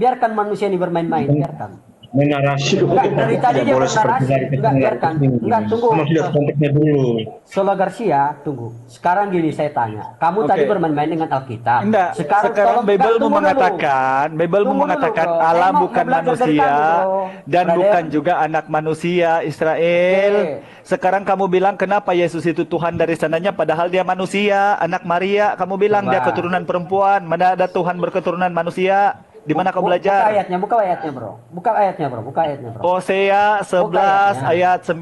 biarkan manusia ini bermain-main, biarkan. Menarasi Enggak, dari tadi dia boleh seperti bernarasi, enggak, biarkan. Enggak, tunggu. Kamu sudah konteksnya dulu. Solo Garcia, tunggu. Sekarang gini saya tanya, kamu tadi bermain-main dengan Alkitab. Enggak, sekarang tolong, Bible tunggu mengatakan, Tunggu dulu, mengatakan bro. Allah Saya mau bukan belajar dari manusia kamu, bro. dan Brother. bukan juga anak manusia Israel. Oke. Sekarang kamu bilang kenapa Yesus itu Tuhan dari sananya padahal dia manusia, anak Maria. Kamu bilang dia Coba. keturunan perempuan. Mana ada Tuhan berketurunan manusia? Di mana kau belajar? Buka ayatnya, bro. Buka ayatnya, bro. Hosea 11 ayat 9.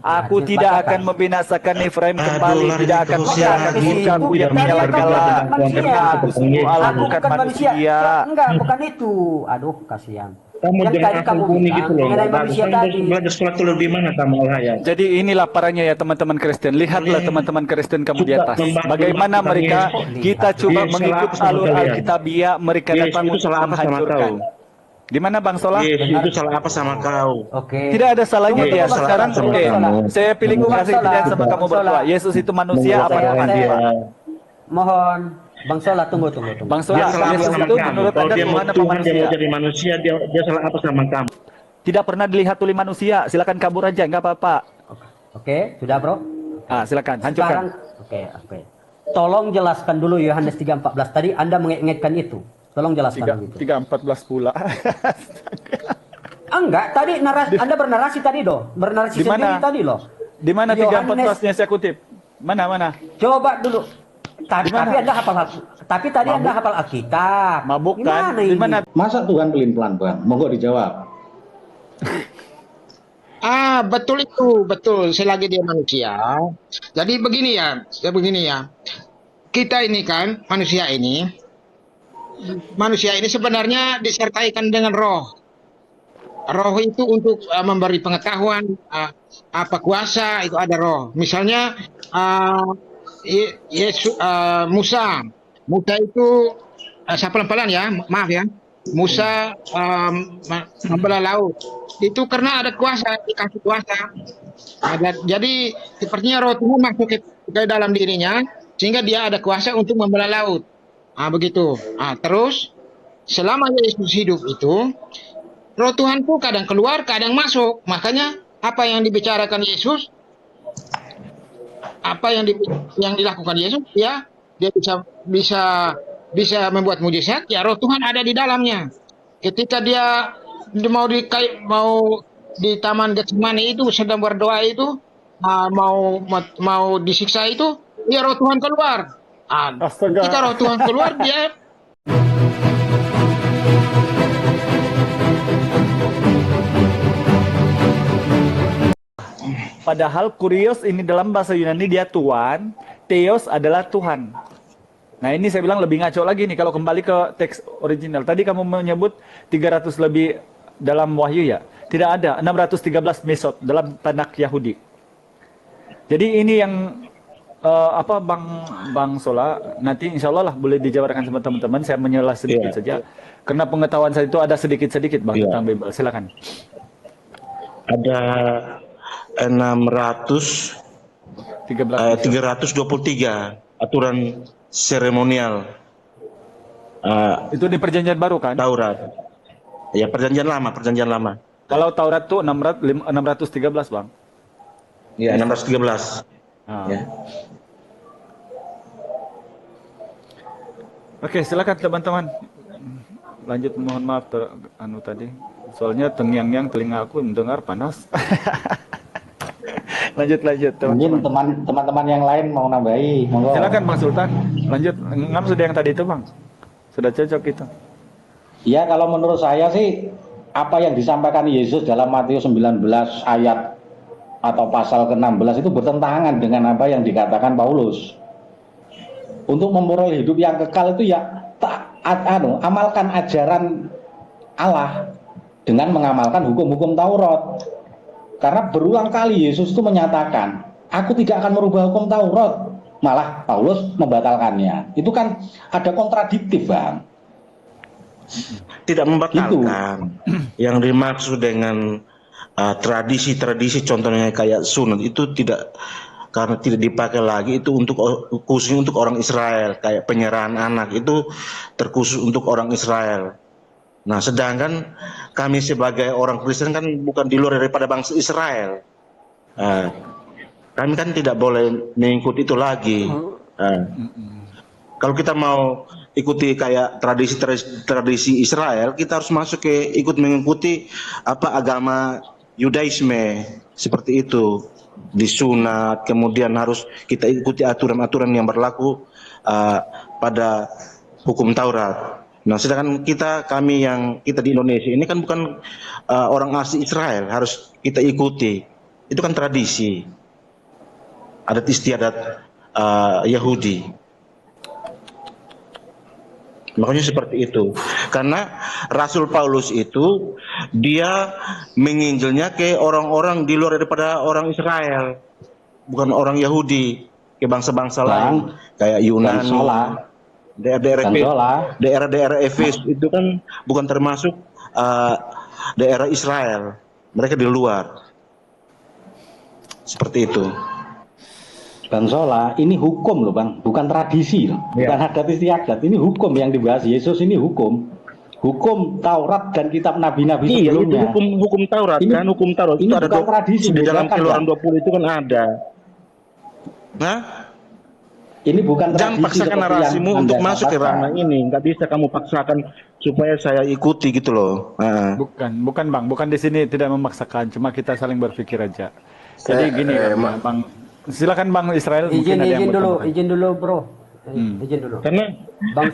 Aku tidak akan membinasakan Efraim kembali, tidak akan membinasakan murka yang menyalakan karena aku sungguh Allah bukan manusia. Enggak, bukan itu. Aduh, kasihan. Kamu Yang jangan tadi kamu ampuni bilang gitu loh. mengenai manusia tadi. Belajar sesuatu lebih mana kamu Al-Hayat. Jadi inilah parahnya ya teman-teman Kristen. Lihatlah teman-teman Kristen kamu di atas. Bagaimana mereka, kita coba mengikut alur Alkitabiah, mereka datang untuk menghancurkan. Di mana Bang Solah? Itu salah apa sama kau? Oke. Tidak ada salahnya dia. Sekarang oke. Saya pilih kasih pilihan sama kamu berdua. Yesus itu manusia apa Tuhan? Mohon Bang Solah, tunggu. Bang Solah, Yesus itu menurut Anda Tuhan apa Dia manusia? mau jadi manusia, dia salah apa sama kamu? Tidak pernah dilihat oleh manusia. Silakan kabur aja, nggak apa-apa. Oke, sudah, bro. Silakan, Sekarang, hancurkan. oke. Tolong jelaskan dulu Yohanes 3:14 tadi Anda mengingatkan itu. Tolong jelaskan dulu. 3:14 pula. Enggak, tadi Anda bernarasi tadi loh. Bernarasi Di mana? sendiri tadi loh. Di mana Yohanes- 3:14-nya saya kutip? Mana? Coba dulu. Tapi Anda hafal Anda hafal Alkitab. Mabuk Gimana kan? ini? Di mana? Masa Tuhan pelin-pelan, Bang? Monggo dijawab. Betul itu, betul. Selagi dia manusia. Jadi begini ya. Kita ini kan manusia ini sebenarnya disertaikan dengan roh. Roh itu untuk memberi pengetahuan, apa kuasa itu ada roh. Misalnya Musa itu saya pelan-pelan ya, maaf ya. Musa membelah laut itu karena ada kuasa, dikasih kuasa. Jadi sepertinya roh Tuhan masuk ke dalam dirinya sehingga dia ada kuasa untuk membelah laut. Begitu. Terus selama Yesus hidup itu roh Tuhan tuh kadang keluar, kadang masuk. Makanya apa yang dibicarakan Yesus, apa yang dilakukan Yesus, ya dia bisa membuat mujizat. Ya roh Tuhan ada di dalamnya. Ketika dia mau di Taman Getsemani itu sedang berdoa itu, mau disiksa itu, ya roh Tuhan keluar. Ketika roh Tuhan keluar dia Padahal kurios ini dalam bahasa Yunani dia Tuhan, Theos adalah Tuhan. Nah ini saya bilang lebih ngaco lagi nih kalau kembali ke teks original. Tadi kamu menyebut 300 lebih dalam Wahyu ya. Tidak ada, 613 mesot dalam Tanakh Yahudi. Jadi ini yang Bang Sola, nanti insya Allah lah boleh dijabarkan sama teman-teman. Saya menyelah sedikit saja. Karena pengetahuan saya itu ada sedikit-sedikit Bang tentang Bible. Silakan. Ada 323 aturan seremonial. Itu di Perjanjian Baru kan? Taurat. Ya perjanjian lama. Kalau Taurat tuh 613 Bang. Ya 613. Ya. Oke, silakan teman-teman. Lanjut, mohon maaf tadi. Soalnya tengyang-yang telinga aku mendengar panas. lanjut Mungkin teman-teman yang lain mau nambahi, monggo. Silakan Bang Sultan. Lanjut. Ngam sudah yang tadi itu Bang. Sudah cocok itu. Ya, kalau menurut saya sih apa yang disampaikan Yesus dalam Matius 19 ayat atau pasal ke-16 itu bertentangan dengan apa yang dikatakan Paulus. Untuk memperoleh hidup yang kekal itu ya amalkan ajaran Allah dengan mengamalkan hukum-hukum Taurat. Karena berulang kali Yesus itu menyatakan, aku tidak akan merubah hukum Taurat. Malah Paulus membatalkannya. Itu kan ada kontradiktif, Bang. Tidak membatalkan. Yang dimaksud dengan tradisi-tradisi contohnya kayak sunat itu tidak, karena tidak dipakai lagi itu untuk khusus untuk orang Israel, kayak penyerahan anak itu terkhusus untuk orang Israel. Nah, sedangkan kami sebagai orang Kristen kan bukan di luar daripada bangsa Israel. Nah, kami kan tidak boleh mengikuti itu lagi. Nah, kalau kita mau ikuti kayak tradisi Israel, kita harus masuk ke ikut mengikuti apa agama Yudaisme seperti itu, disunat, kemudian harus kita ikuti aturan-aturan yang berlaku pada hukum Taurat. Nah, sedangkan kami yang kita di Indonesia ini kan bukan orang asli Israel, harus kita ikuti. Itu kan tradisi, adat istiadat Yahudi. Makanya seperti itu. Karena Rasul Paulus itu dia menginjilnya ke orang-orang di luar daripada orang Israel, bukan orang Yahudi, ke bangsa-bangsa lain kayak Yunani, daerah-daerah Efesus itu kan bukan termasuk daerah Israel, mereka di luar. Seperti itu. Bang Sola, ini hukum loh Bang, bukan tradisi loh, bukan adat istiadat. Ini hukum yang dibahas Yesus, ini hukum Taurat dan kitab nabi-nabi sebelumnya. Itu hukum Taurat ini, kan, hukum Taurat ini itu ada tradisi di dalam Keluaran 20 itu kan ada. Nah, ini bukan tradisi. Jangan paksakan narasimu untuk masuk ke ranah ini, nggak bisa kamu paksakan supaya saya ikuti gitu loh. Bukan Bang, bukan di sini tidak memaksakan, cuma kita saling berpikir aja. Jadi gini Bang, silakan Bang Israel. Izin dulu bro. Izin dulu. Karena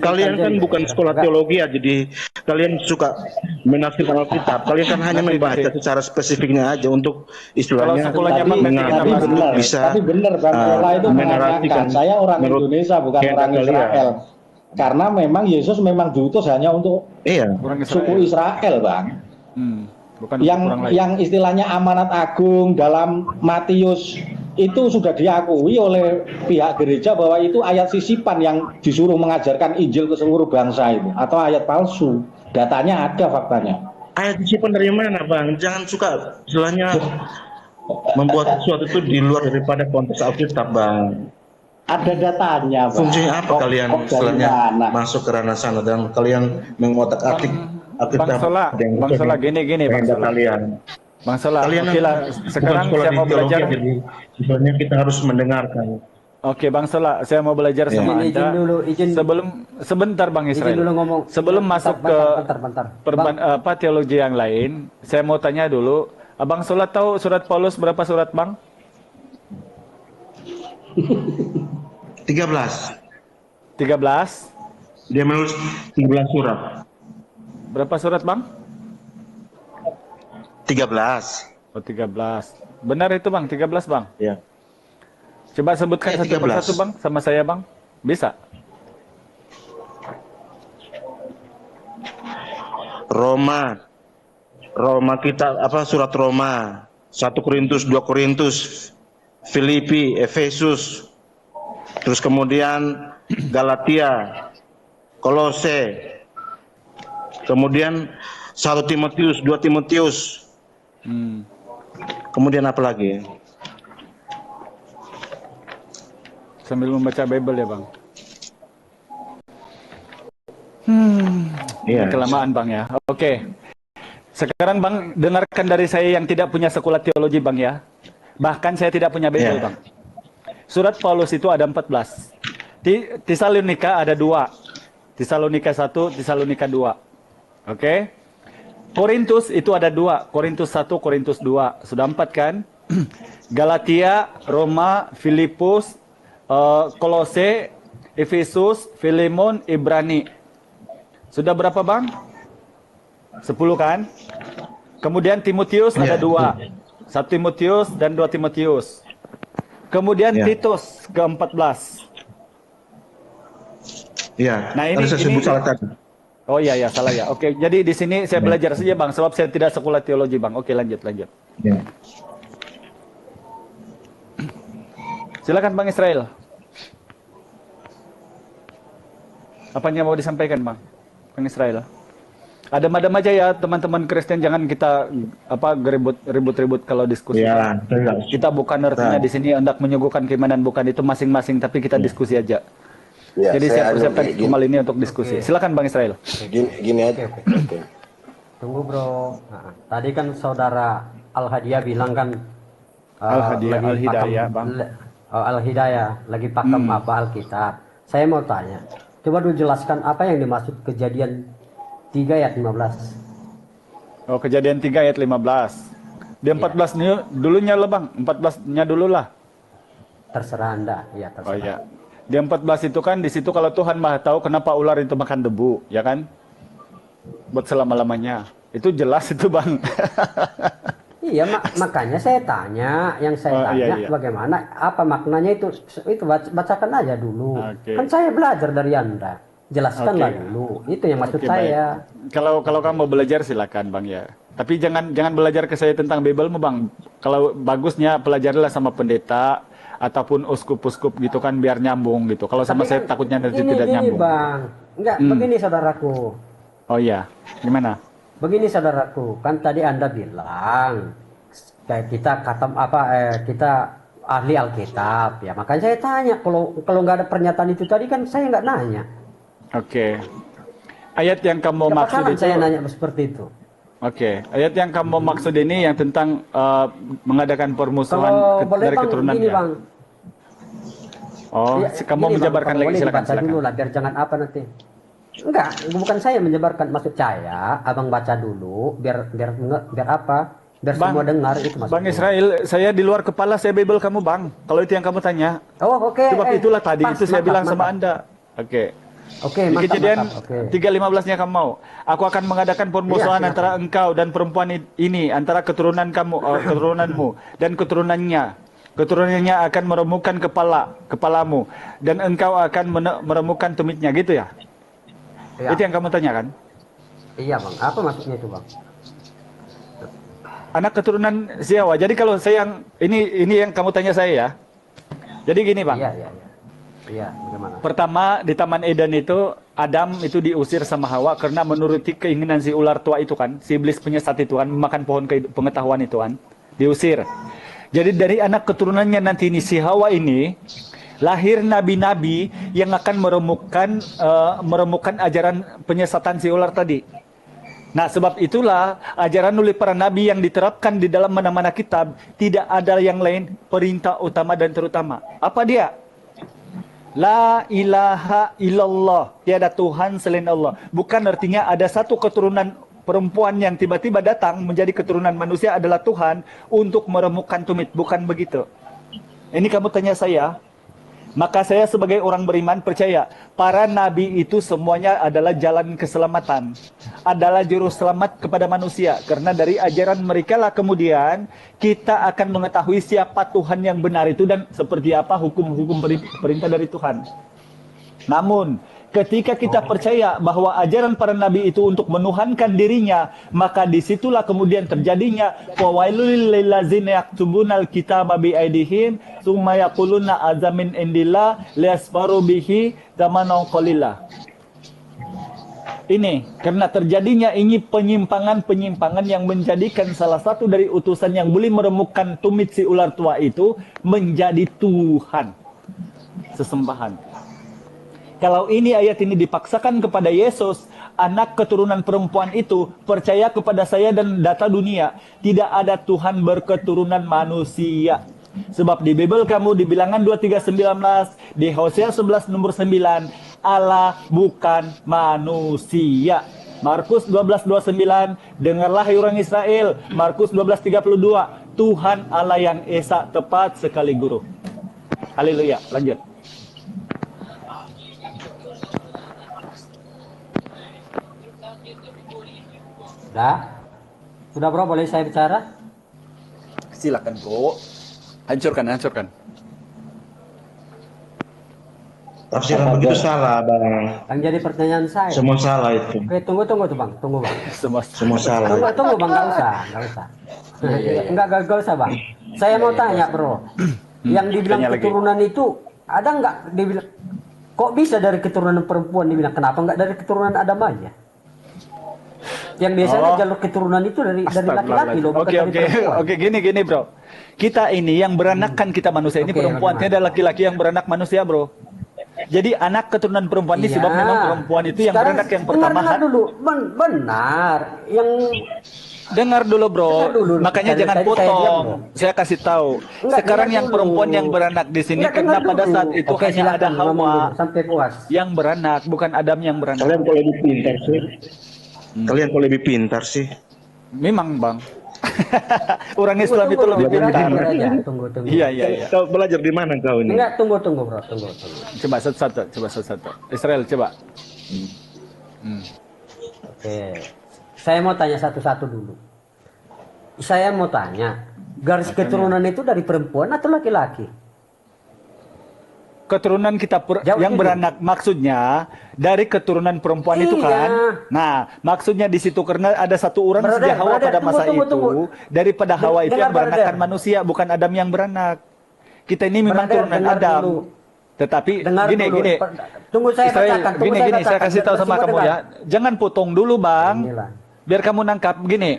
kalian kan bukan sekolah teologi ya, jadi kalian suka menafsirkan Alkitab. Kalian kan hanya membaca secara spesifiknya aja untuk istilahnya. Tapi benar Bang Sola itu menarasikan saya orang Indonesia bukan orang Israel. Karena memang Yesus memang diutus hanya untuk suku Israel Bang. Bukan yang istilahnya amanat agung dalam Matius itu sudah diakui oleh pihak gereja bahwa itu ayat sisipan yang disuruh mengajarkan Injil ke seluruh bangsa itu, atau ayat palsu. Datanya ada, faktanya. Ayat sisipan dari mana Bang? Jangan suka istilahnya membuat sesuatu itu di luar daripada konteks Alkitab Bang. Ada datanya Bang. Fungsinya apa kalian istilahnya masuk ke ranah sana dan kalian mengotak-atik Bang Sola gini Bang Sola. Bang Sola, oke lah. Sekarang saya mau belajar. Jadi sebenarnya kita harus mendengarkan. Oke Bang Sola, saya mau belajar sama Anda. Sebentar Bang Israel. Sebelum masuk ke teologi yang lain, saya mau tanya dulu. Abang Sola tahu surat Paulus berapa surat Bang? 13. Dia menulis 13 surat. Berapa surat Bang? 13. Oh 13. Benar itu Bang, 13 Bang? Ya. Coba sebutkan satu persatu Bang, sama saya Bang. Bisa? Roma kita surat Roma, 1 Korintus, 2 Korintus, Filipi, Efesus, terus kemudian Galatia, Kolose, kemudian 1 Timotius, 2 Timotius. Kemudian apa lagi? Sambil membaca Bible ya Bang. Kelamaan Bang ya. Oke. Sekarang Bang, dengarkan dari saya yang tidak punya sekolah teologi Bang ya. Bahkan saya tidak punya Bible Bang. Surat Paulus itu ada 14. Tesalonika ada 2. Tesalonika 1, Tesalonika 2. Oke. Korintus itu ada 2. Korintus 1, Korintus 2. Sudah 4 kan? Galatia, Roma, Filipus, Kolose, Efesus, Filemon, Ibrani. Sudah berapa Bang? 10 kan? Kemudian Timotius ada 2. 1 Timotius dan 2 Timotius. Kemudian Titus ke-14. Iya. Nah ini saya sebut salah tadi. Oh iya salah ya. Oke, jadi di sini saya belajar saja Bang, sebab saya tidak sekolah teologi Bang. Oke, lanjut. Ya. Silakan Bang Israel. Apanya mau disampaikan Bang Israel? Adem-adem aja ya teman-teman Kristen, jangan kita ribut-ribut kalau diskusi. Ya, kita bukan artinya di sini hendak menyuguhkan keimanan, bukan itu masing-masing, tapi kita diskusi aja. Ya, Jadi saya saya persiapkan gini, kembali ini untuk diskusi. Silakan Bang Israel. gini aja. Oke. Tunggu bro. Nah, tadi kan saudara Al Hadiah bilang kan Al-Hadiah, lagi Al-Hidayah, pakem Bang. Al Hidayah lagi pakem apa Alkitab. Saya mau tanya, coba dulu jelaskan apa yang dimaksud Kejadian 3 ayat 15. Oh, Kejadian 3 ayat 15. Di 14 nih dulunya lah Bang, 14-nya dulu lah. Terserah Anda, ya Oh terserah. iya. Di 14 itu kan di situ kalau Tuhan Maha tahu kenapa ular itu makan debu, ya kan? Buat selama-lamanya. Itu jelas itu, Bang. Iya, makanya saya tanya, yang saya Oh, tanya iya. bagaimana, apa maknanya itu bacakan aja dulu. Oke. Kan saya belajar dari Anda. Jelaskanlah Oke. dulu. Itu yang maksud Oke, saya. baik. Kalau kamu mau belajar silakan, Bang ya. Tapi jangan belajar ke saya tentang Bible, Bang. Kalau bagusnya pelajarilah sama pendeta ataupun uskup-uskup gitu kan biar nyambung gitu. Kalau sama Tapi saya kan takutnya nanti gini, tidak gini, nyambung. Bang. Enggak, begini saudaraku. Oh iya. Gimana? Begini saudaraku, kan tadi Anda bilang kayak kita kita ahli Alkitab ya. Makanya saya tanya, kalau nggak ada pernyataan itu tadi kan saya nggak nanya. Oke. Ayat yang kamu Siapa maksud salah itu. saya nanya seperti itu. Oke, ayat yang kamu maksud ini yang tentang mengadakan permusuhan Kalau boleh dari Bang, keturunan gini ya? Bang. Oh, Iya, kamu gini, Bang, menjabarkan kalau lagi boleh silakan dibaca dulu lah biar jangan apa nanti. Enggak, bukan saya menyebarkan, maksud saya, abang baca dulu biar apa? Biar Bang, semua dengar itu maksudnya. Bang Israel, saya di luar kepala saya Bible kamu Bang. Kalau itu yang kamu tanya. Oh, oke. Sebab itulah tadi pas, itu saya mantap, bilang sama mantap. Anda. Oke. Oke, Di mantap, Kejadian mantap. Oke. 3:15-nya kamu mau. Aku akan mengadakan permusuhan Iya, antara engkau dan perempuan ini, antara keturunan kamu, keturunanmu dan keturunannya. Keturunannya akan meremukkan kepalamu dan engkau akan meremukkan tumitnya gitu ya. Iya. Itu yang kamu tanya kan? Iya, Bang. Apa maksudnya itu, Bang? Anak keturunan Siawa. Jadi kalau saya yang ini yang kamu tanya saya ya. Jadi gini, Bang. Iya, iya, iya. Iya, bagaimana? Pertama di Taman Eden itu Adam itu diusir sama Hawa karena menuruti keinginan si ular tua itu kan, si iblis penyesat itu kan, memakan pohon pengetahuan itu kan, diusir. Jadi dari anak keturunannya nanti ini si Hawa ini lahir nabi-nabi yang akan meremukkan ajaran penyesatan si ular tadi. Nah, sebab itulah ajaran oleh para nabi yang diterapkan di dalam mana-mana kitab tidak ada yang lain perintah utama dan terutama. Apa dia? La ilaha illallah. Tiada Tuhan selain Allah. Bukan artinya ada satu keturunan perempuan yang tiba-tiba datang menjadi keturunan manusia adalah Tuhan untuk meremukkan tumit. Bukan begitu. Ini kamu tanya saya. Maka saya sebagai orang beriman percaya para nabi itu semuanya adalah jalan keselamatan, adalah juru selamat kepada manusia. Karena dari ajaran mereka lah kemudian kita akan mengetahui siapa Tuhan yang benar itu dan seperti apa hukum-hukum perintah dari Tuhan. Namun ketika kita percaya bahwa ajaran para nabi itu untuk menuhankan dirinya, maka disitulah kemudian terjadinya fawailul lil ladzina yaktubunal kitaba bi aidihim tsumma yaquluna azamin indillah liasfaru bihi zamanan qalila. Ini karena terjadinya ini penyimpangan-penyimpangan yang menjadikan salah satu dari utusan yang boleh meremukkan tumit si ular tua itu menjadi Tuhan, sesembahan. Kalau ini ayat ini dipaksakan kepada Yesus, anak keturunan perempuan itu percaya kepada saya dan data dunia, tidak ada Tuhan berketurunan manusia. Sebab di Bible kamu di Bilangan 23:19, di Hosea 11 nomor 9, Allah bukan manusia. Markus 12:29, dengarlah hai orang Israel. Markus 12:32, Tuhan Allah yang esa tepat sekali guru. Haleluya. Lanjut. Sudah bro, boleh saya bicara? Silakan bro. Hancurkan. Tafsiran begitu salah, Bang. Yang jadi pertanyaan saya. Semua salah itu. Oke, tunggu tuh Bang, tunggu Bang. Semua salah. Tunggu Bang, nggak usah. Nggak usah Bang. Saya mau tanya bro, yang dibilang Tanya lagi. keturunan itu ada nggak dibilang? Kok bisa dari keturunan perempuan dibilang? Kenapa nggak dari keturunan Adam aja? Yang biasanya jalur keturunan itu dari laki-laki loh, bukan dari perempuan. Oke, gini bro. Kita ini yang beranakan kita manusia ini Oke, perempuan, bagaimana? tidak laki-laki yang beranak manusia bro. Jadi anak keturunan perempuan ini Iya. sebab memang perempuan itu yang Sekarang beranak yang pertama. dengar dulu, benar. Yang Dengar dulu bro, Dengar dulu. makanya Tadi- jangan tadi saya potong. diam, bro. Saya kasih tahu. Enggak, Sekarang dengar yang dulu. perempuan yang beranak di sini Enggak, karena dengar pada dulu. saat itu Oke, hanya silakan, ada ngomong Hawa dulu, sampai puas. yang beranak, bukan Adam yang beranak. Kalian kok lebih pintar sih? Kalian kok lebih pintar sih? Memang bang. Orang Islam itu lebih Tunggu, pintar. Tunggu. Iya iya iya. Kau belajar di mana kau ini? Enggak, tunggu bro, tunggu. Coba satu-satu. Israel coba. Oke, saya mau tanya satu-satu dulu. Saya mau tanya, garis keturunan itu dari perempuan atau laki-laki? Keturunan kita Jawab yang dulu. beranak maksudnya dari keturunan perempuan itu Iya. kan. Nah, maksudnya di situ karena ada satu orang Brother, sejak Hawa brother, pada masa tunggu. itu daripada Hawa itu Dengar, yang beranakkan brother. manusia bukan Adam yang beranak. Kita ini memang Brother, turunan dengar Adam. dulu. Tetapi Dengar gini dulu. gini. Tunggu saya Israel, bacakan. gini saya kasih tahu sama kamu ya. Jangan potong dulu, Bang. Inilah. Biar kamu nangkap gini.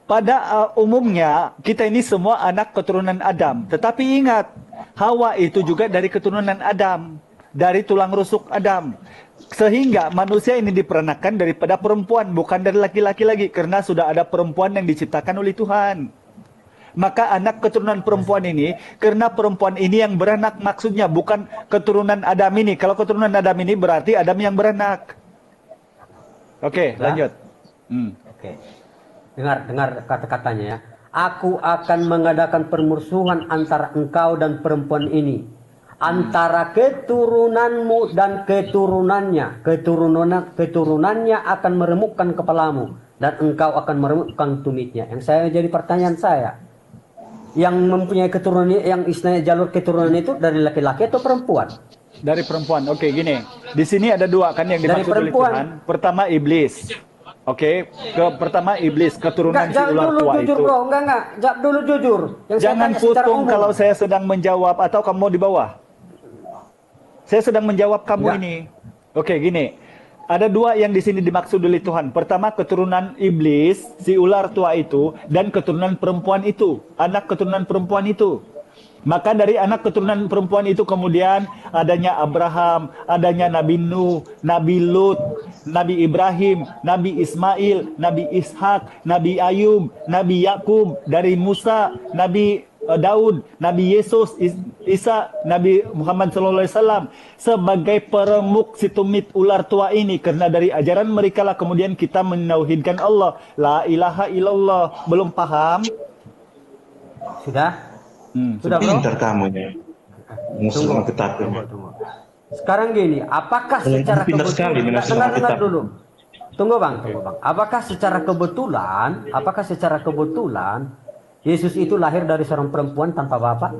Pada umumnya kita ini semua anak keturunan Adam. Tetapi ingat, Hawa itu juga dari keturunan Adam, dari tulang rusuk Adam. Sehingga manusia ini diperanakkan daripada perempuan, bukan dari laki-laki lagi, karena sudah ada perempuan yang diciptakan oleh Tuhan. Maka anak keturunan perempuan ini, karena perempuan ini yang beranak maksudnya, bukan keturunan Adam ini. Kalau keturunan Adam ini berarti Adam yang beranak. Oke, lanjut. Oke. Dengar kata-katanya ya. Aku akan mengadakan permusuhan antara engkau dan perempuan ini. Antara keturunanmu dan keturunannya. Keturunannya akan meremukkan kepalamu. Dan engkau akan meremukkan tumitnya. Yang saya jadi pertanyaan saya. Yang mempunyai keturunan, yang istilahnya jalur keturunan itu dari laki-laki atau perempuan? Dari perempuan. Oke, gini. Di sini ada dua kan yang Dari dimaksud oleh perempuan. Tuhan. Pertama iblis. Oke, pertama iblis, keturunan Enggak, si jawab ular dulu tua jujur itu. bro. Enggak. Jawab dulu jujur. Yang saya Jangan tanya secara potong umum. kalau saya sedang menjawab atau kamu mau di bawah. Saya sedang menjawab kamu Enggak. ini. Oke, gini. Ada dua yang di sini dimaksud oleh Tuhan. Pertama keturunan iblis, si ular tua itu, dan keturunan perempuan itu, anak keturunan perempuan itu. Maka dari anak keturunan perempuan itu kemudian adanya Abraham, adanya Nabi Nuh, Nabi Lut, Nabi Ibrahim, Nabi Ismail, Nabi Ishak, Nabi Ayub, Nabi Yakub, dari Musa, Nabi Daud, Nabi Yesus, Isa, Nabi Muhammad SAW sebagai peremuk si tumit ular tua ini, karena dari ajaran mereka lah kemudian kita menauhidkan Allah, la ilaha illallah. Belum paham? Sudah? Sudah bro? Pintar kamu ya. Musuh sama ketakutan. Tunggu. Sekarang gini, apakah Kalian secara pintar sekali kebetulan, menasihati dengar kita. dulu. Tunggu bang. Apakah secara kebetulan Yesus itu lahir dari seorang perempuan tanpa bapak,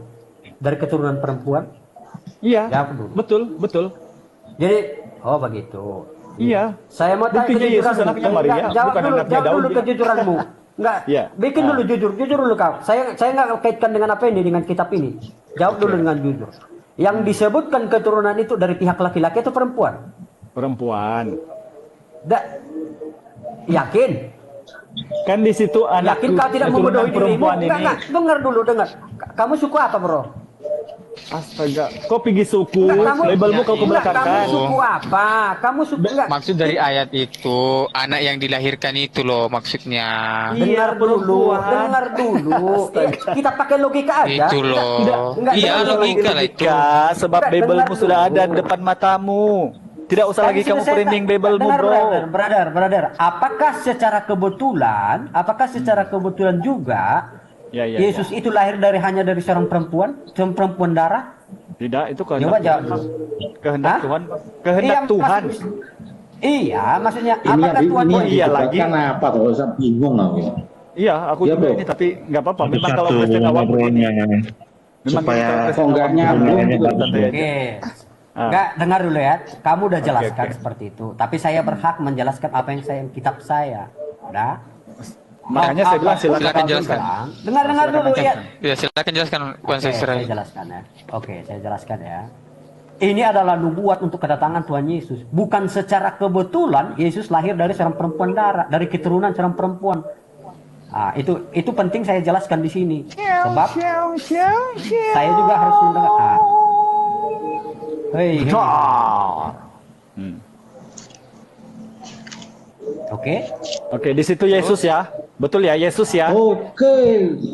dari keturunan perempuan? Iya, Jawab dulu. betul. Jadi, oh begitu. Iya. Saya mau tanya Buktinya Yesus kejujuranmu. anaknya Maria, Jawab bukan dulu, anaknya jawab Daud. dulu kejujuranmu. Enggak, Iya. bikin dulu jujur dulu kau. Saya nggak kaitkan dengan apa ini, dengan kitab ini. Jawab dulu dengan jujur. Yang disebutkan keturunan itu dari pihak laki-laki atau perempuan? Perempuan. Yakin? Kan di situ anak Yakin kau tidak keturunan membodohi dirimu? perempuan ini. Enggak. Dengar dulu. Kamu suku apa, bro? Astaga, kau pergi suku, Enggak, kamu- labelmu kau Enggak, kamu kebelakangkan. suku apa? Kamu suku enggak? Maksud dari ayat itu anak yang dilahirkan itu loh maksudnya. Dengar Iya, dulu. perempuan. Kita pakai logika aja. Itu loh. Enggak, Iya dengar dulu. logika lah itu. Sebab Enggak, Biblemu dengar sudah dulu. ada di depan matamu. Tidak usah lagi kamu framing Biblemu, Dengar, bro. brother. Apakah secara kebetulan juga Ya. Yesus itu lahir hanya dari seorang perempuan darah? Tidak, itu Coba kehendak jawab Tuhan. dulu. Kehendak Hah? Tuhan. Kehendak Tuhan. Iya, maksudnya Ini apakah Tuhan Oh, iya lagi. Kan apa tuh? Saya bingung aku. Iya, aku Iya, juga bro. ini tapi nggak apa-apa. Satu Memang kalau Kristen awam begini. ngobrolnya Memang supaya kalau Kristen kok nggak awam nyambung begini, gitu. santai aja. Oke. Ah. Enggak, dengar dulu ya. Kamu udah jelaskan oke. seperti itu. Tapi saya berhak menjelaskan apa yang saya kitab saya. Udah? Makanya saya bilang silakan Silakan jelaskan. Dengar dulu ya. Ya silakan jelaskan Puan Oke, Israel. saya jelaskan ya. Oke, saya jelaskan ya. Ini adalah nubuat untuk kedatangan Tuhan Yesus. Bukan secara kebetulan Yesus lahir dari seorang perempuan darah, dari keturunan seorang perempuan. Ah, itu penting saya jelaskan di sini. Sebab saya juga harus mendengar. Hei. Dar. Oke. Oke, di situ Yesus ya. Betul ya, Yesus ya. Oke.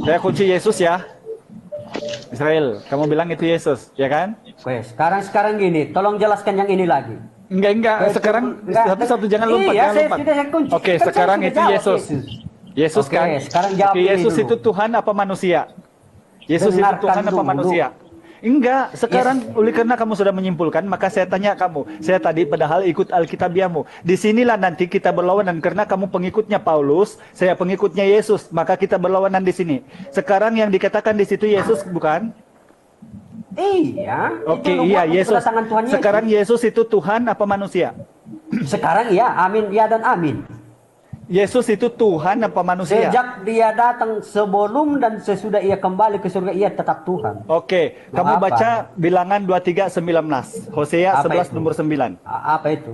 Saya kunci Yesus ya. Israel, kamu bilang itu Yesus, ya kan? Oke, sekarang gini, tolong jelaskan yang ini lagi. Enggak. Sekarang satu jangan lompat, Iya, jangan saya lompat. sudah kunci. Oke, Kan saya sekarang sudah itu jawab, Yesus. Yesus Oke, kan? sekarang jawab Oke, ini Yesus dulu. itu Tuhan apa manusia? Yesus itu Dengarkan Tuhan apa dulu. manusia? Enggak, sekarang oleh karena kamu sudah menyimpulkan, maka saya tanya kamu. Saya tadi padahal ikut Alkitabiamu. Disinilah nanti kita berlawanan karena kamu pengikutnya Paulus, saya pengikutnya Yesus, maka kita berlawanan di sini. Sekarang yang dikatakan di situ Yesus bukan? Iya. Oke, itu iya nubuat Yesus. kedatangan Tuhan Yesus. Sekarang Yesus itu Tuhan apa manusia? Sekarang iya, amin, ya dan amin. Yesus itu Tuhan apa manusia? Sejak dia datang, sebelum dan sesudah ia kembali ke surga, ia tetap Tuhan. Oke, Mau kamu apa? baca Bilangan 23:19. Hosea Apa 11 itu? nomor 9. Apa itu?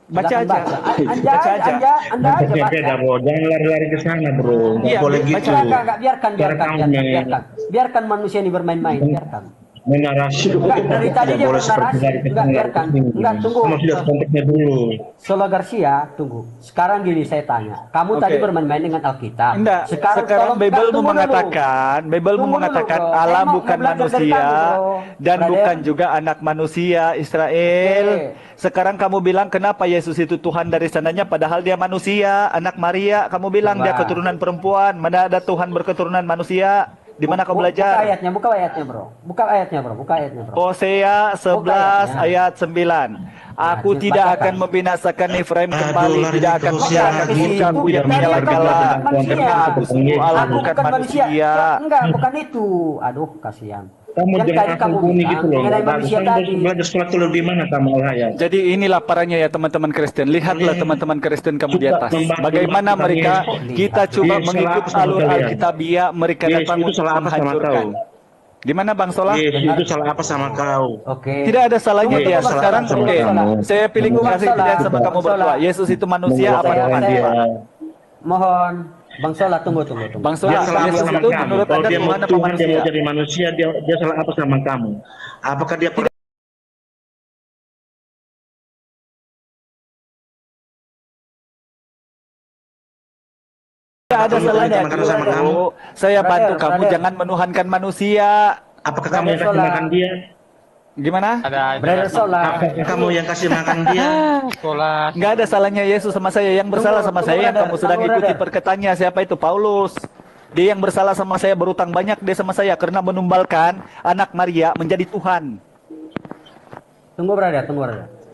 Baca Silakan aja. Anda, Baca aja. Anda aja baca. Beda bro, jangan lari-lari ke sana bro, nggak Iya, boleh baca. gitu. Enggak, biarkan. Biarkan manusia ini bermain-main, biarkan. Menarasi Enggak, dari tadi dia boleh seperti bernarasi. lari ke Enggak, sana, biarkan. ke sini. Enggak, tunggu. Kamu sudah konteksnya dulu. Solo Garcia, tunggu. Sekarang gini saya tanya. Kamu Oke. tadi bermain-main dengan Alkitab. Enggak, sekarang tolong- Bible enggak, tunggu dulu. Bible Tunggu mengatakan dulu, bro. Allah Saya mau bukan belajar dari manusia kamu, bro. dan Brother. bukan juga anak manusia Israel. Oke. Sekarang kamu bilang kenapa Yesus itu Tuhan dari sananya padahal dia manusia, anak Maria. Kamu bilang dia Coba. keturunan perempuan. Mana ada Tuhan berketurunan manusia? Di mana kau Buka belajar? buka ayatnya, bro. Buka ayatnya, bro. Hosea 11 Buka ayat 9. Aku Nah, tidak bacakan. akan membinasakan Efraim Aduh, kembali, lari tidak ke akan Hosea membiarkan lagi. murka Itu yang tadi menyala-nyala. bukan manusia. Karena aku sungguh Allah Aku bukan bukan manusia. manusia. Ya, enggak, bukan itu. Aduh, kasihan. Kamu Yang jangan tadi kamu ampuni bilang gitu loh. mengenai Nggak bagus. manusia Kamu tadi. harus belajar sesuatu lebih mana kamu Al-Hayat. Jadi inilah parahnya ya teman-teman Kristen. Lihatlah teman-teman Kristen kamu di atas. Bagaimana mereka kita coba Iya, mengikut salah apa sama alur kalian? Alkitabiah, mereka Yes, datang itu untuk salah apa sama menghancurkan. kau? Gimana Bang Solah? Yes, itu salah apa sama kau? Oke. Tidak ada salahnya Tunggu, dia. tunggu, Sekarang tunggu, oke, tunggu. saya pilih Tunggu, kasih Bang pilihan Solah. sama kamu Bang Solah. berdua. Yesus itu manusia apa Saya- Tuhan? saya- Pak? Mohon Bang Solah tunggu. Bang Dia Solah, salah apa Yesus sama itu kamu? menurut Kalau Anda dia mau Tuhan apa Tuhan, dia manusia? mau jadi manusia, dia salah apa sama kamu? Apakah dia pernah Tidak ada Kamu salahnya. minta makan sama kamu? Saya bantu Brother, kamu brother. jangan menuhankan manusia. Apakah kamu yang kasih Sholat. makan dia? Gimana? Ada Brother Solah. Apakah kamu yang kasih makan dia? sekolah. Nggak ada salahnya Yesus sama saya. Yang bersalah sama Tunggu, saya yang brother. kamu sedang Tunggu, ikuti brother. perkataannya. Siapa itu? Paulus. Dia yang bersalah sama saya, berutang banyak dia sama saya karena menumbalkan anak Maria menjadi Tuhan. Tunggu brother.